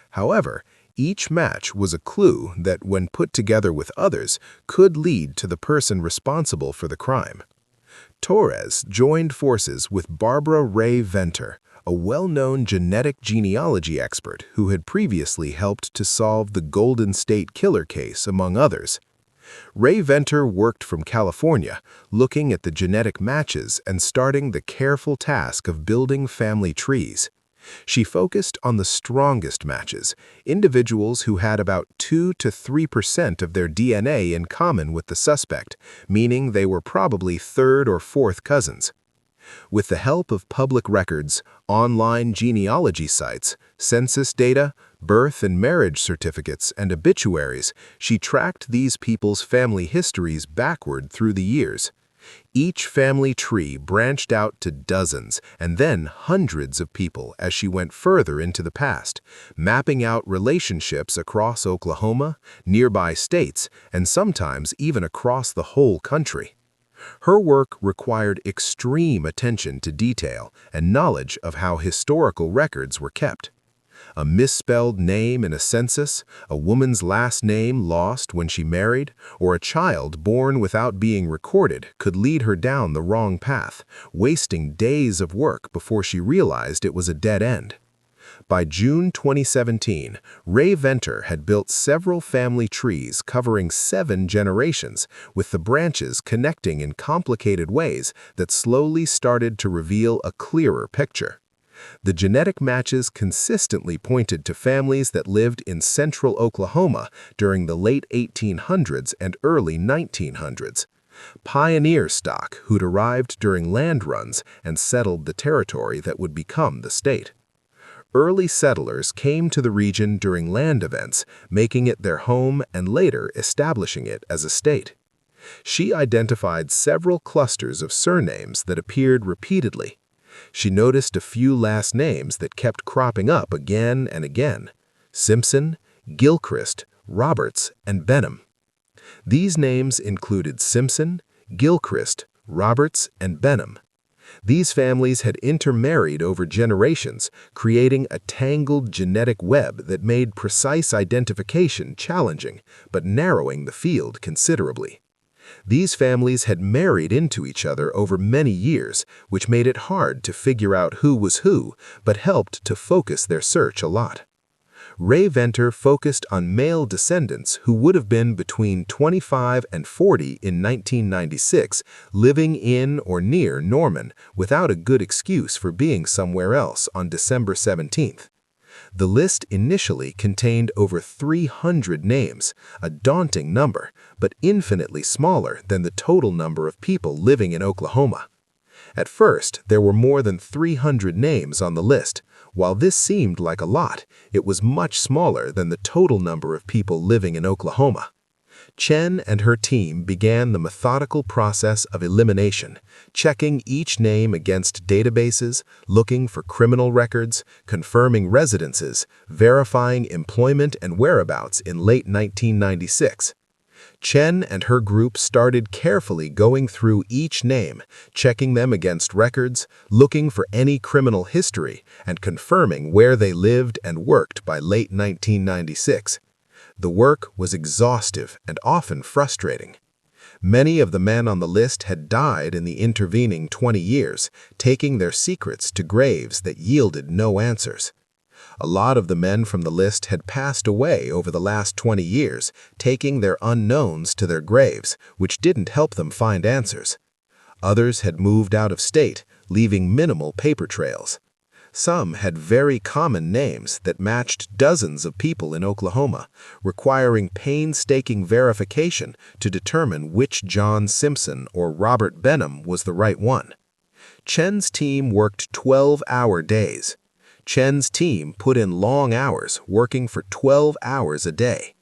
However, each match was a clue that, when put together with others, could lead to the person responsible for the crime. Torres joined forces with Barbara Ray Venter, a well-known genetic genealogy expert who had previously helped to solve the Golden State Killer case, among others. Ray Venter worked from California, looking at the genetic matches and starting the careful task of building family trees. She focused on the strongest matches, individuals who had about 2 to 3% of their DNA in common with the suspect, meaning they were probably third or fourth cousins. With the help of public records, online genealogy sites, census data, birth and marriage certificates, and obituaries, she tracked these people's family histories backward through the years. Each family tree branched out to dozens and then hundreds of people as she went further into the past, mapping out relationships across Oklahoma, nearby states, and sometimes even across the whole country. Her work required extreme attention to detail and knowledge of how historical records were kept. A misspelled name in a census, a woman's last name lost when she married, or a child born without being recorded could lead her down the wrong path, wasting days of work before she realized it was a dead end. By June 2017, Ray Venter had built several family trees covering 7 generations, with the branches connecting in complicated ways that slowly started to reveal a clearer picture. The genetic matches consistently pointed to families that lived in central Oklahoma during the late 1800s and early 1900s. Pioneer stock who'd arrived during land runs and settled the territory that would become the state. Early settlers came to the region during land events, making it their home and later establishing it as a state. She identified several clusters of surnames that appeared repeatedly. She noticed a few last names that kept cropping up again and again: Simpson, Gilchrist, Roberts, and Benham. These names included Simpson, Gilchrist, Roberts, and Benham. These families had intermarried over generations, creating a tangled genetic web that made precise identification challenging, but narrowing the field considerably. These families had married into each other over many years, which made it hard to figure out who was who, but helped to focus their search a lot. Ray Venter focused on male descendants who would have been between 25 and 40 in 1996, living in or near Norman without a good excuse for being somewhere else on December 17th. The list initially contained over 300 names, a daunting number, but infinitely smaller than the total number of people living in Oklahoma. At first, there were more than 300 names on the list. While this seemed like a lot, it was much smaller than the total number of people living in Oklahoma. Chen and her team began the methodical process of elimination, checking each name against databases, looking for criminal records, confirming residences, verifying employment and whereabouts in late 1996. Chen and her group started carefully going through each name, checking them against records, looking for any criminal history, and confirming where they lived and worked by late 1996. The work was exhaustive and often frustrating. Many of the men on the list had died in the intervening 20 years, taking their secrets to graves that yielded no answers. A lot of the men from the list had passed away over the last 20 years, taking their unknowns to their graves, which didn't help them find answers. Others had moved out of state, leaving minimal paper trails. Some had very common names that matched dozens of people in Oklahoma, requiring painstaking verification to determine which John Simpson or Robert Benham was the right one. Chen's team worked 12-hour days. Chen's team put in long hours, working for 12 hours a day.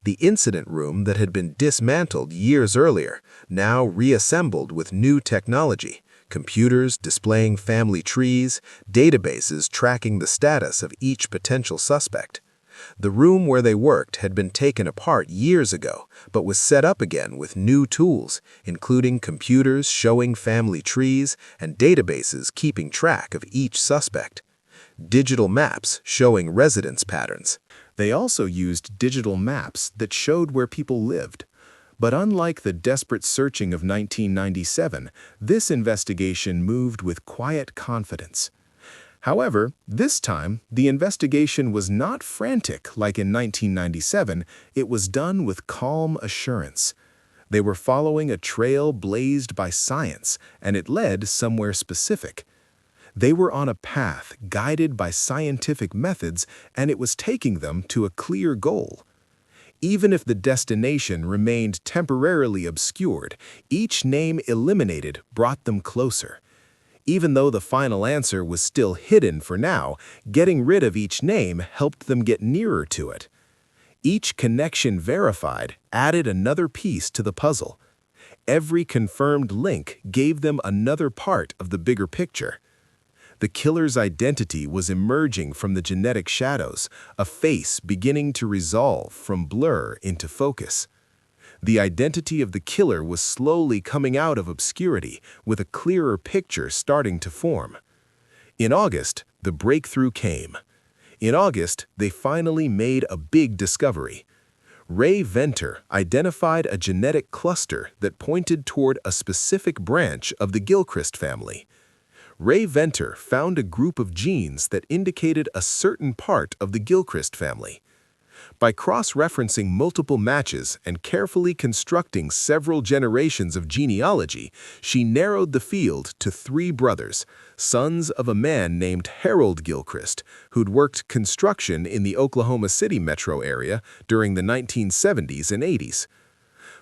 The incident room that had been dismantled years earlier, now reassembled with new technology, computers displaying family trees, databases tracking the status of each potential suspect. The room where they worked had been taken apart years ago, but was set up again with new tools, including computers showing family trees and databases keeping track of each suspect. Digital maps showing residence patterns. They also used digital maps that showed where people lived. But unlike the desperate searching of 1997, this investigation moved with quiet confidence. However, this time, the investigation was not frantic like in 1997, it was done with calm assurance. They were following a trail blazed by science, and it led somewhere specific. They were on a path guided by scientific methods, and it was taking them to a clear goal. Even if the destination remained temporarily obscured, each name eliminated brought them closer. Even though the final answer was still hidden for now, getting rid of each name helped them get nearer to it. Each connection verified added another piece to the puzzle. Every confirmed link gave them another part of the bigger picture. The killer's identity was emerging from the genetic shadows, a face beginning to resolve from blur into focus. The identity of the killer was slowly coming out of obscurity, with a clearer picture starting to form. In August, the breakthrough came. In August, they finally made a big discovery. Ray Venter identified a genetic cluster that pointed toward a specific branch of the Gilchrist family. Ray Venter found a group of genes that indicated a certain part of the Gilchrist family. By cross-referencing multiple matches and carefully constructing several generations of genealogy, she narrowed the field to 3 brothers, sons of a man named Harold Gilchrist, who'd worked construction in the Oklahoma City metro area during the 1970s and 80s.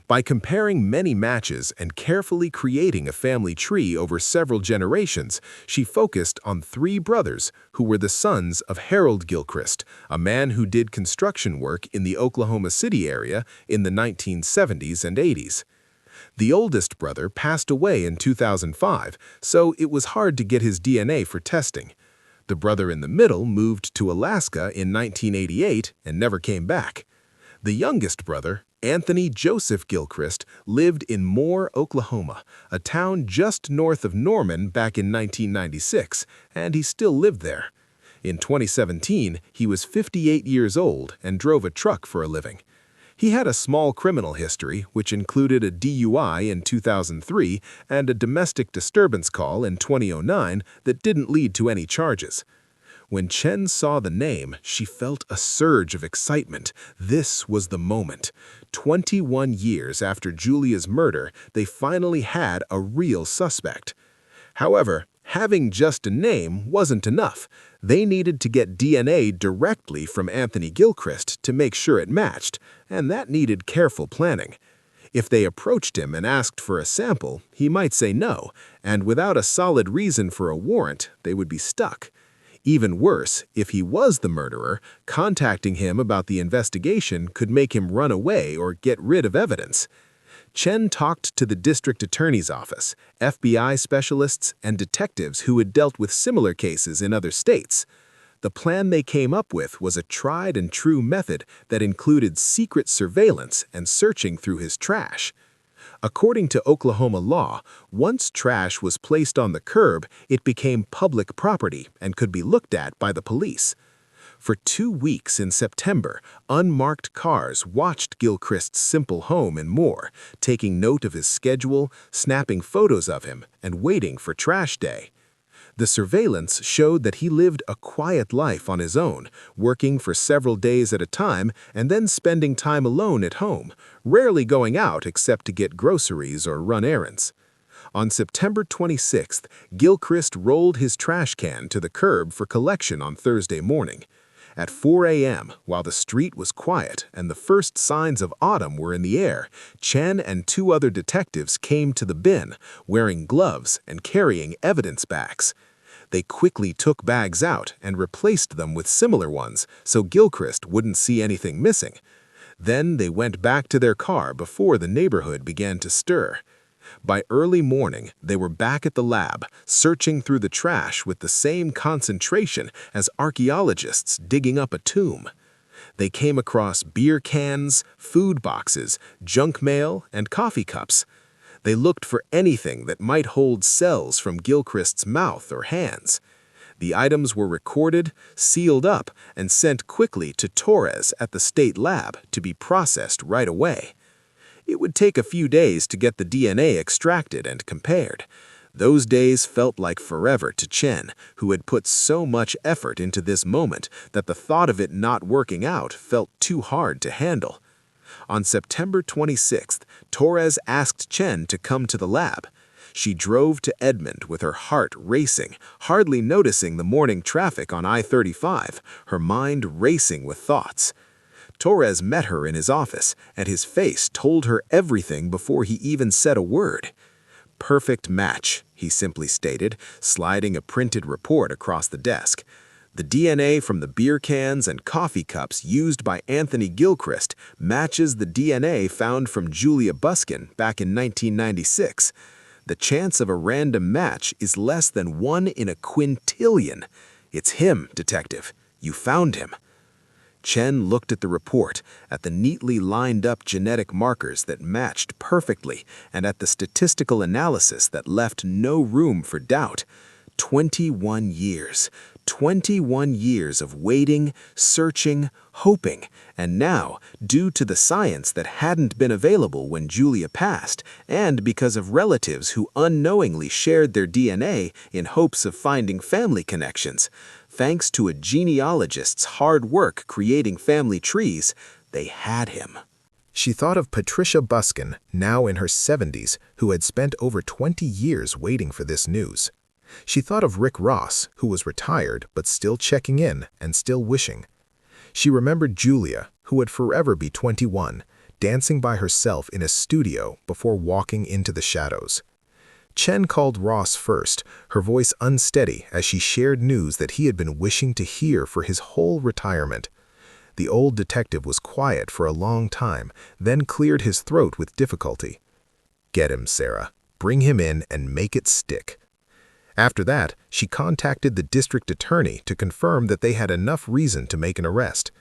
By comparing many matches and carefully creating a family tree over several generations, she focused on 3 brothers who were the sons of Harold Gilchrist, a man who did construction work in the Oklahoma City area in the 1970s and 80s. The oldest brother passed away in 2005, so it was hard to get his DNA for testing. The brother in the middle moved to Alaska in 1988 and never came back. The youngest brother, Anthony Joseph Gilchrist, lived in Moore, Oklahoma, a town just north of Norman back in 1996, and he still lived there. In 2017, he was 58 years old and drove a truck for a living. He had a small criminal history, which included a DUI in 2003 and a domestic disturbance call in 2009 that didn't lead to any charges. When Chen saw the name, she felt a surge of excitement. This was the moment. 21 years after Julia's murder, they finally had a real suspect. However, having just a name wasn't enough. They needed to get DNA directly from Anthony Gilchrist to make sure it matched, and that needed careful planning. If they approached him and asked for a sample, he might say no, and without a solid reason for a warrant, they would be stuck. Even worse, if he was the murderer, contacting him about the investigation could make him run away or get rid of evidence. Chen talked to the district attorney's office, FBI specialists, and detectives who had dealt with similar cases in other states. The plan they came up with was a tried-and-true method that included secret surveillance and searching through his trash. According to Oklahoma law, once trash was placed on the curb, it became public property and could be looked at by the police. For 2 weeks in September, unmarked cars watched Gilchrist's simple home and more, taking note of his schedule, snapping photos of him, and waiting for trash day. The surveillance showed that he lived a quiet life on his own, working for several days at a time and then spending time alone at home, rarely going out except to get groceries or run errands. On September 26th, Gilchrist rolled his trash can to the curb for collection on Thursday morning. At 4 a.m., while the street was quiet and the first signs of autumn were in the air, Chen and 2 other detectives came to the bin, wearing gloves and carrying evidence bags. They quickly took bags out and replaced them with similar ones so Gilchrist wouldn't see anything missing. Then they went back to their car before the neighborhood began to stir. By early morning, they were back at the lab, searching through the trash with the same concentration as archaeologists digging up a tomb. They came across beer cans, food boxes, junk mail, and coffee cups. They looked for anything that might hold cells from Gilchrist's mouth or hands. The items were recorded, sealed up, and sent quickly to Torres at the state lab to be processed right away. It would take a few days to get the DNA extracted and compared. Those days felt like forever to Chen, who had put so much effort into this moment that the thought of it not working out felt too hard to handle. On September 26th, Torres asked Chen to come to the lab. She drove to Edmond with her heart racing, hardly noticing the morning traffic on I-35, her mind racing with thoughts. Torres met her in his office, and his face told her everything before he even said a word. "Perfect match," he simply stated, sliding a printed report across the desk. "The DNA from the beer cans and coffee cups used by Anthony Gilchrist matches the DNA found from Julia Buskin back in 1996. The chance of a random match is less than 1 in a quintillion. It's him, detective. You found him." Chen looked at the report, at the neatly lined-up genetic markers that matched perfectly, and at the statistical analysis that left no room for doubt. 21 years. 21 years of waiting, searching, hoping, and now, due to the science that hadn't been available when Julia passed, and because of relatives who unknowingly shared their DNA in hopes of finding family connections, thanks to a genealogist's hard work creating family trees, they had him. She thought of Patricia Buskin, now in her 70s, who had spent over 20 years waiting for this news. She thought of Rick Ross, who was retired but still checking in and still wishing. She remembered Julia, who would forever be 21, dancing by herself in a studio before walking into the shadows. Chen called Ross first, her voice unsteady as she shared news that he had been wishing to hear for his whole retirement. The old detective was quiet for a long time, then cleared his throat with difficulty. "Get him, Sarah. Bring him in and make it stick." After that, she contacted the district attorney to confirm that they had enough reason to make an arrest.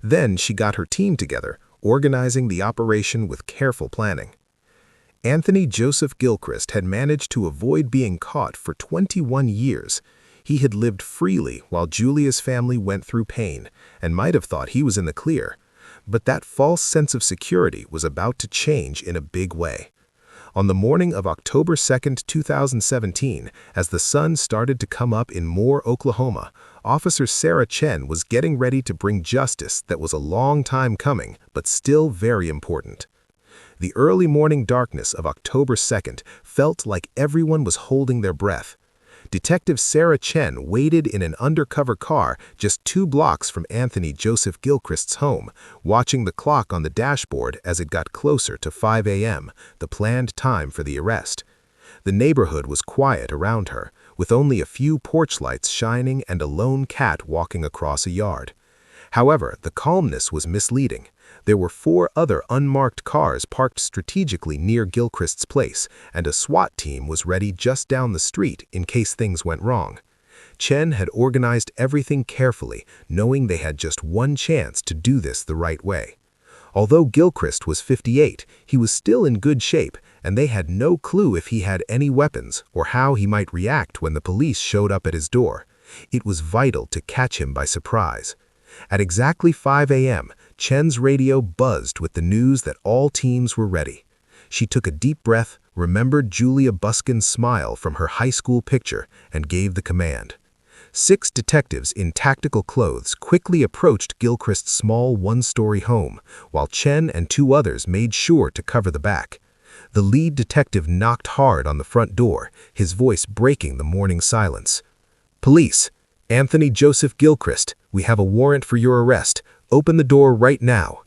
Then she got her team together, organizing the operation with careful planning. Anthony Joseph Gilchrist had managed to avoid being caught for 21 years. He had lived freely while Julia's family went through pain, and might have thought he was in the clear. But that false sense of security was about to change in a big way. On the morning of October 2, 2017, as the sun started to come up in Moore, Oklahoma, Officer Sarah Chen was getting ready to bring justice that was a long time coming, but still very important. The early morning darkness of October 2nd felt like everyone was holding their breath. Detective Sarah Chen waited in an undercover car just 2 blocks from Anthony Joseph Gilchrist's home, watching the clock on the dashboard as it got closer to 5 a.m., the planned time for the arrest. The neighborhood was quiet around her, with only a few porch lights shining and a lone cat walking across a yard. However, the calmness was misleading. There were 4 other unmarked cars parked strategically near Gilchrist's place, and a SWAT team was ready just down the street in case things went wrong. Chen had organized everything carefully, knowing they had just one chance to do this the right way. Although Gilchrist was 58, he was still in good shape, and they had no clue if he had any weapons or how he might react when the police showed up at his door. It was vital to catch him by surprise. At exactly 5 a.m., Chen's radio buzzed with the news that all teams were ready. She took a deep breath, remembered Julia Buskin's smile from her high school picture, and gave the command. 6 detectives in tactical clothes quickly approached Gilchrist's small one-story home, while Chen and 2 others made sure to cover the back. The lead detective knocked hard on the front door, his voice breaking the morning silence. "Police, Anthony Joseph Gilchrist, we have a warrant for your arrest. Open the door right now."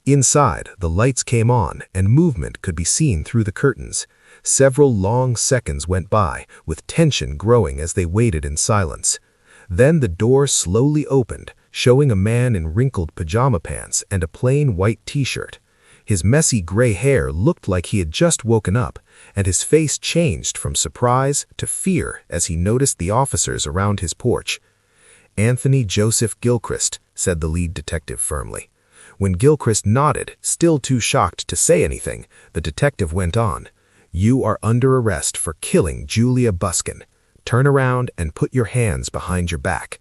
Inside, the lights came on, and movement could be seen through the curtains. Several long seconds went by, with tension growing as they waited in silence. Then the door slowly opened, showing a man in wrinkled pajama pants and a plain white t-shirt. His messy gray hair looked like he had just woken up, and his face changed from surprise to fear as he noticed the officers around his porch. "Anthony Joseph Gilchrist," said the lead detective firmly. When Gilchrist nodded, still too shocked to say anything, the detective went on. "You are under arrest for killing Julia Buskin. Turn around and put your hands behind your back."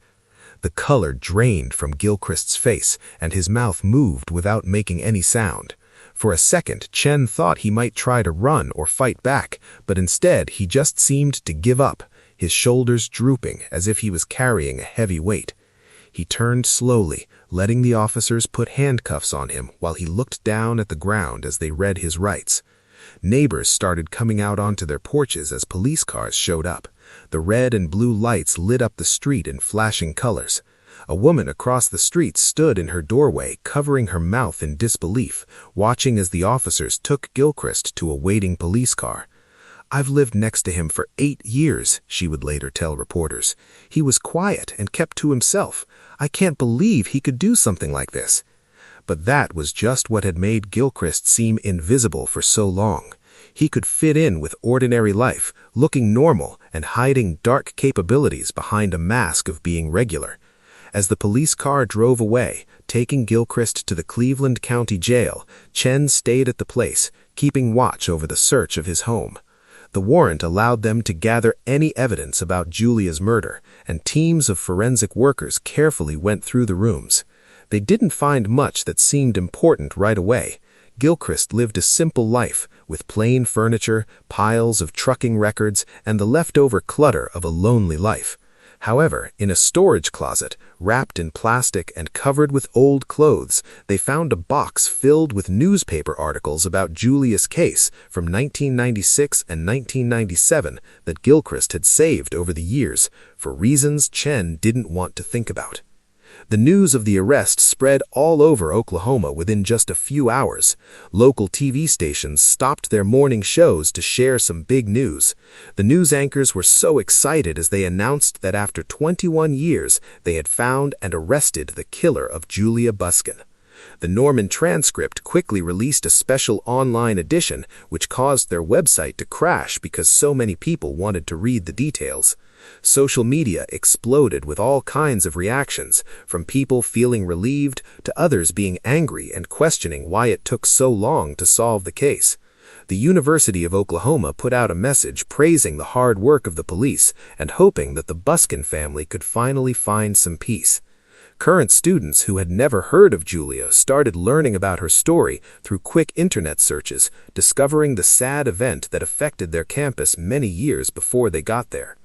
The color drained from Gilchrist's face, and his mouth moved without making any sound. For a second, Chen thought he might try to run or fight back, but instead he just seemed to give up, his shoulders drooping as if he was carrying a heavy weight. He turned slowly, letting the officers put handcuffs on him while he looked down at the ground as they read his rights. Neighbors started coming out onto their porches as police cars showed up. The red and blue lights lit up the street in flashing colors. A woman across the street stood in her doorway, covering her mouth in disbelief, watching as the officers took Gilchrist to a waiting police car. "I've lived next to him for 8 years, she would later tell reporters. "He was quiet and kept to himself. I can't believe he could do something like this." But that was just what had made Gilchrist seem invisible for so long. He could fit in with ordinary life, looking normal and hiding dark capabilities behind a mask of being regular. As the police car drove away, taking Gilchrist to the Cleveland County Jail, Chen stayed at the place, keeping watch over the search of his home. The warrant allowed them to gather any evidence about Julia's murder, and teams of forensic workers carefully went through the rooms. They didn't find much that seemed important right away. Gilchrist lived a simple life, with plain furniture, piles of trucking records, and the leftover clutter of a lonely life. However, in a storage closet, wrapped in plastic and covered with old clothes, they found a box filled with newspaper articles about Julia's case from 1996 and 1997 that Gilchrist had saved over the years, for reasons Chen didn't want to think about. The news of the arrest spread all over Oklahoma within just a few hours. Local TV stations stopped their morning shows to share some big news. The news anchors were so excited as they announced that after 21 years, they had found and arrested the killer of Julia Buskin. The Norman Transcript quickly released a special online edition, which caused their website to crash because so many people wanted to read the details. Social media exploded with all kinds of reactions, from people feeling relieved to others being angry and questioning why it took so long to solve the case. The University of Oklahoma put out a message praising the hard work of the police and hoping that the Buskin family could finally find some peace. Current students who had never heard of Julia started learning about her story through quick internet searches, discovering the sad event that affected their campus many years before they got there.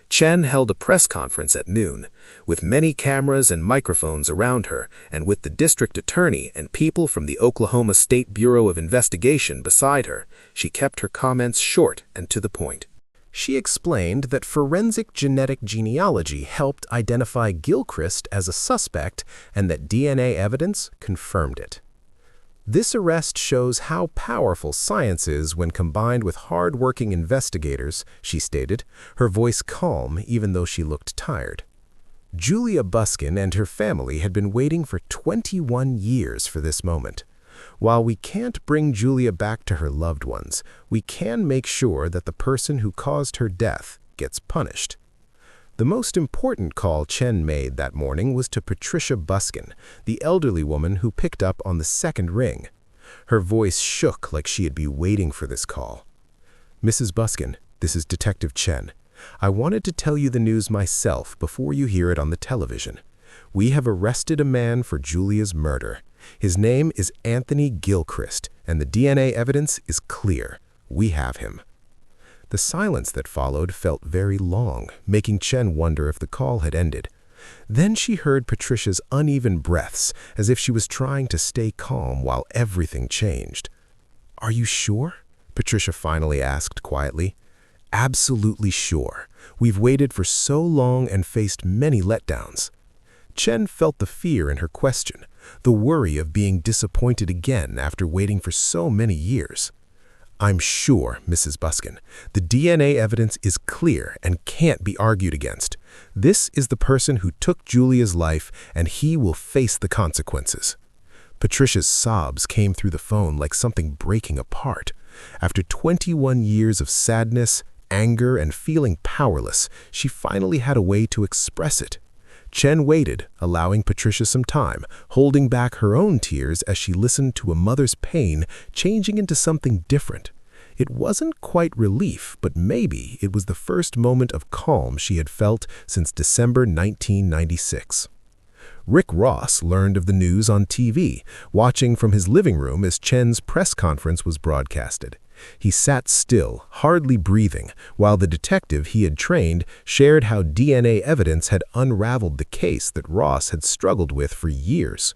Chen held a press conference at noon, with many cameras and microphones around her, and with the district attorney and people from the Oklahoma State Bureau of Investigation beside her. She kept her comments short and to the point. She explained that forensic genetic genealogy helped identify Gilchrist as a suspect and that DNA evidence confirmed it. This arrest shows how powerful science is when combined with hard-working investigators, she stated, her voice calm even though she looked tired. Julia Buskin and her family had been waiting for 21 years for this moment. While we can't bring Julia back to her loved ones, we can make sure that the person who caused her death gets punished. The most important call Chen made that morning was to Patricia Buskin, the elderly woman who picked up on the second ring. Her voice shook like she had been waiting for this call. "Mrs. Buskin, this is Detective Chen. I wanted to tell you the news myself before you hear it on the television. We have arrested a man for Julia's murder. His name is Anthony Gilchrist, and the DNA evidence is clear. We have him." The silence that followed felt very long, making Chen wonder if the call had ended. Then she heard Patricia's uneven breaths, as if she was trying to stay calm while everything changed. "Are you sure?" Patricia finally asked quietly. "Absolutely sure. We've waited for so long and faced many letdowns." Chen felt the fear in her question, the worry of being disappointed again after waiting for so many years. "I'm sure, Mrs. Buskin. The DNA evidence is clear and can't be argued against. This is the person who took Julia's life, and he will face the consequences." Patricia's sobs came through the phone like something breaking apart. After 21 years of sadness, anger, and feeling powerless, she finally had a way to express it. Chen waited, allowing Patricia some time, holding back her own tears as she listened to a mother's pain changing into something different. It wasn't quite relief, but maybe it was the first moment of calm she had felt since December 1996. Rick Ross learned of the news on TV, watching from his living room as Chen's press conference was broadcasted. He sat still, hardly breathing, while the detective he had trained shared how DNA evidence had unraveled the case that Ross had struggled with for years.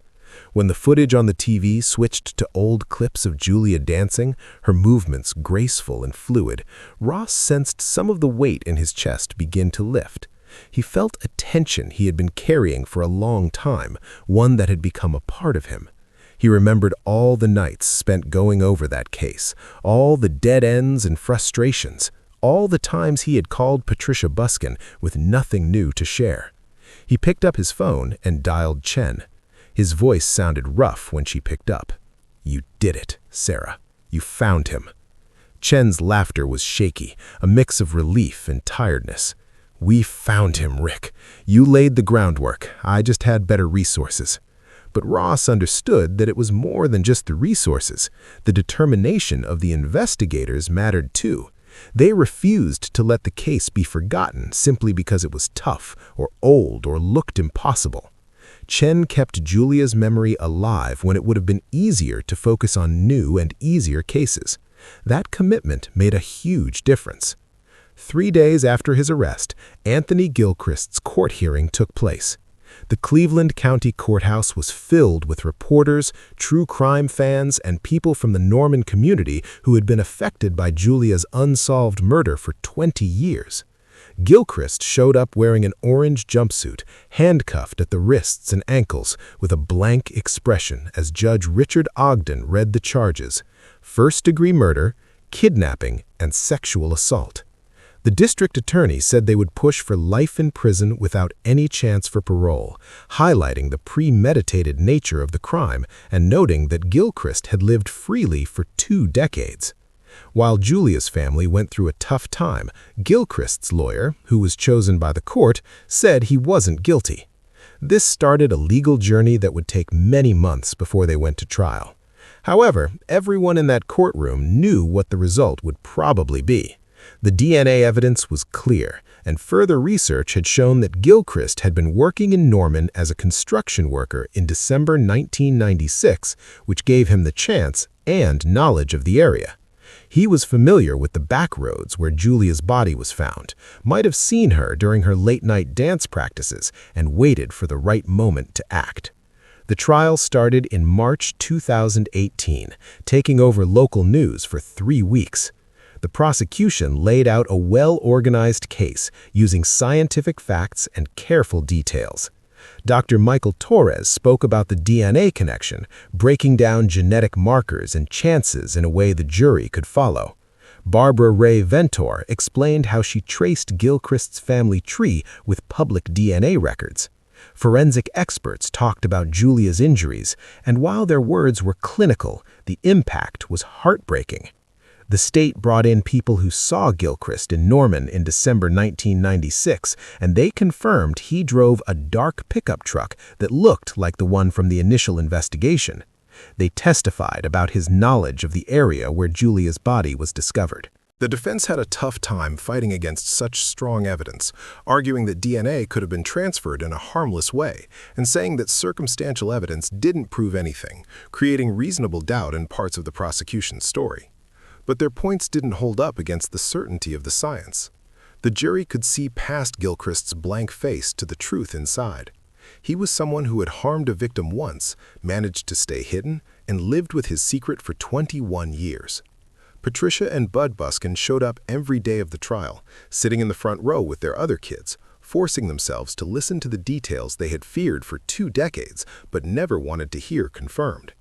When the footage on the TV switched to old clips of Julia dancing, her movements graceful and fluid, Ross sensed some of the weight in his chest begin to lift. He felt a tension he had been carrying for a long time, one that had become a part of him. He remembered all the nights spent going over that case, all the dead ends and frustrations, all the times he had called Patricia Buskin with nothing new to share. He picked up his phone and dialed Chen. His voice sounded rough when she picked up. "You did it, Sarah. You found him." Chen's laughter was shaky, a mix of relief and tiredness. "We found him, Rick. You laid the groundwork. I just had better resources." But Ross understood that it was more than just the resources. The determination of the investigators mattered too. They refused to let the case be forgotten simply because it was tough or old or looked impossible. Chen kept Julia's memory alive when it would have been easier to focus on new and easier cases. That commitment made a huge difference. 3 days after his arrest, Anthony Gilchrist's court hearing took place. The Cleveland County Courthouse was filled with reporters, true crime fans, and people from the Norman community who had been affected by Julia's unsolved murder for 20 years. Gilchrist showed up wearing an orange jumpsuit, handcuffed at the wrists and ankles, with a blank expression as Judge Richard Ogden read the charges: first-degree murder, kidnapping, and sexual assault. The district attorney said they would push for life in prison without any chance for parole, highlighting the premeditated nature of the crime and noting that Gilchrist had lived freely for 2 decades. While Julia's family went through a tough time, Gilchrist's lawyer, who was chosen by the court, said he wasn't guilty. This started a legal journey that would take many months before they went to trial. However, everyone in that courtroom knew what the result would probably be. The DNA evidence was clear, and further research had shown that Gilchrist had been working in Norman as a construction worker in December 1996, which gave him the chance and knowledge of the area. He was familiar with the back roads where Julia's body was found, might have seen her during her late-night dance practices, and waited for the right moment to act. The trial started in March 2018, taking over local news for 3 weeks. The prosecution laid out a well-organized case using scientific facts and careful details. Dr. Michael Torres spoke about the DNA connection, breaking down genetic markers and chances in a way the jury could follow. Barbara Ray Ventor explained how she traced Gilchrist's family tree with public DNA records. Forensic experts talked about Julia's injuries, and while their words were clinical, the impact was heartbreaking. The state brought in people who saw Gilchrist in Norman in December 1996, and they confirmed he drove a dark pickup truck that looked like the one from the initial investigation. They testified about his knowledge of the area where Julia's body was discovered. The defense had a tough time fighting against such strong evidence, arguing that DNA could have been transferred in a harmless way and saying that circumstantial evidence didn't prove anything, creating reasonable doubt in parts of the prosecution's story. But their points didn't hold up against the certainty of the science. The jury could see past Gilchrist's blank face to the truth inside. He was someone who had harmed a victim once, managed to stay hidden, and lived with his secret for 21 years. Patricia and Bud Buskin showed up every day of the trial, sitting in the front row with their other kids, forcing themselves to listen to the details they had feared for 2 decades but never wanted to hear confirmed.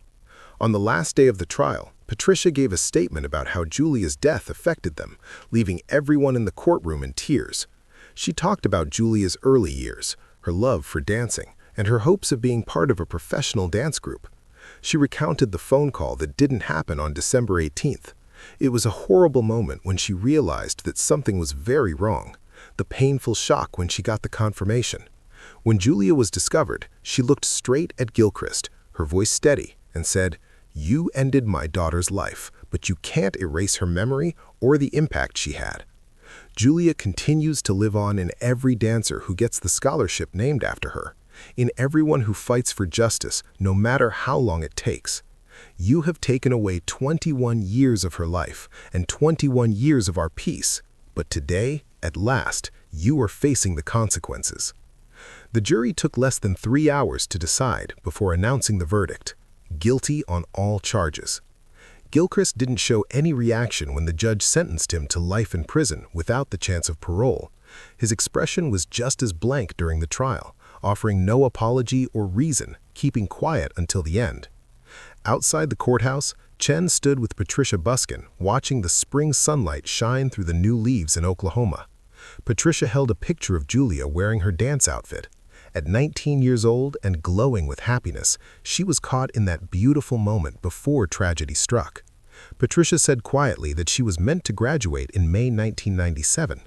On the last day of the trial, Patricia gave a statement about how Julia's death affected them, leaving everyone in the courtroom in tears. She talked about Julia's early years, her love for dancing, and her hopes of being part of a professional dance group. She recounted the phone call that didn't happen on December 18th. It was a horrible moment when she realized that something was very wrong, the painful shock when she got the confirmation. When Julia was discovered, she looked straight at Gilchrist, her voice steady, and said, "You ended my daughter's life, but you can't erase her memory or the impact she had." Julia continues to live on in every dancer who gets the scholarship named after her, in everyone who fights for justice, no matter how long it takes. You have taken away 21 years of her life and 21 years of our peace, but today, at last, you are facing the consequences. The jury took less than 3 hours to decide before announcing the verdict: guilty on all charges. Gilchrist didn't show any reaction when the judge sentenced him to life in prison without the chance of parole. His expression was just as blank during the trial, offering no apology or reason, keeping quiet until the end. Outside the courthouse, Chen stood with Patricia Buskin, watching the spring sunlight shine through the new leaves in Oklahoma. Patricia held a picture of Julia wearing her dance outfit. At 19 years old and glowing with happiness, she was caught in that beautiful moment before tragedy struck. Patricia said quietly that she was meant to graduate in May 1997.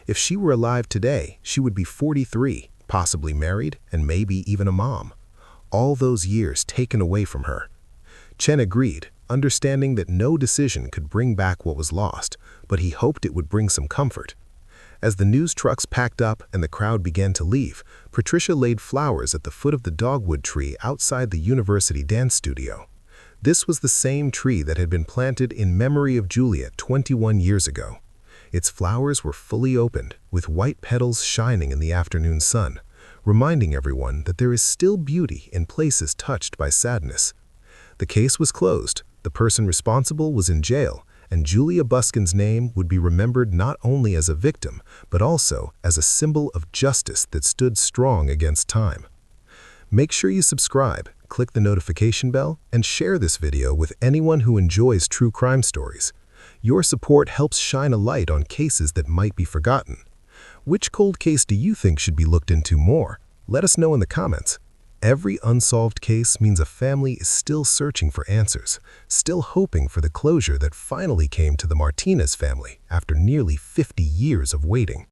If she were alive today, she would be 43, possibly married, and maybe even a mom. All those years taken away from her. Chen agreed, understanding that no decision could bring back what was lost, but he hoped it would bring some comfort. As the news trucks packed up and the crowd began to leave, Patricia laid flowers at the foot of the dogwood tree outside the university dance studio. This was the same tree that had been planted in memory of Julia 21 years ago. Its flowers were fully opened, with white petals shining in the afternoon sun, reminding everyone that there is still beauty in places touched by sadness. The case was closed, the person responsible was in jail, and Julia Buskin's name would be remembered not only as a victim, but also as a symbol of justice that stood strong against time. Make sure you subscribe, click the notification bell, and share this video with anyone who enjoys true crime stories. Your support helps shine a light on cases that might be forgotten. Which cold case do you think should be looked into more? Let us know in the comments. Every unsolved case means a family is still searching for answers, still hoping for the closure that finally came to the Martinez family after nearly 50 years of waiting.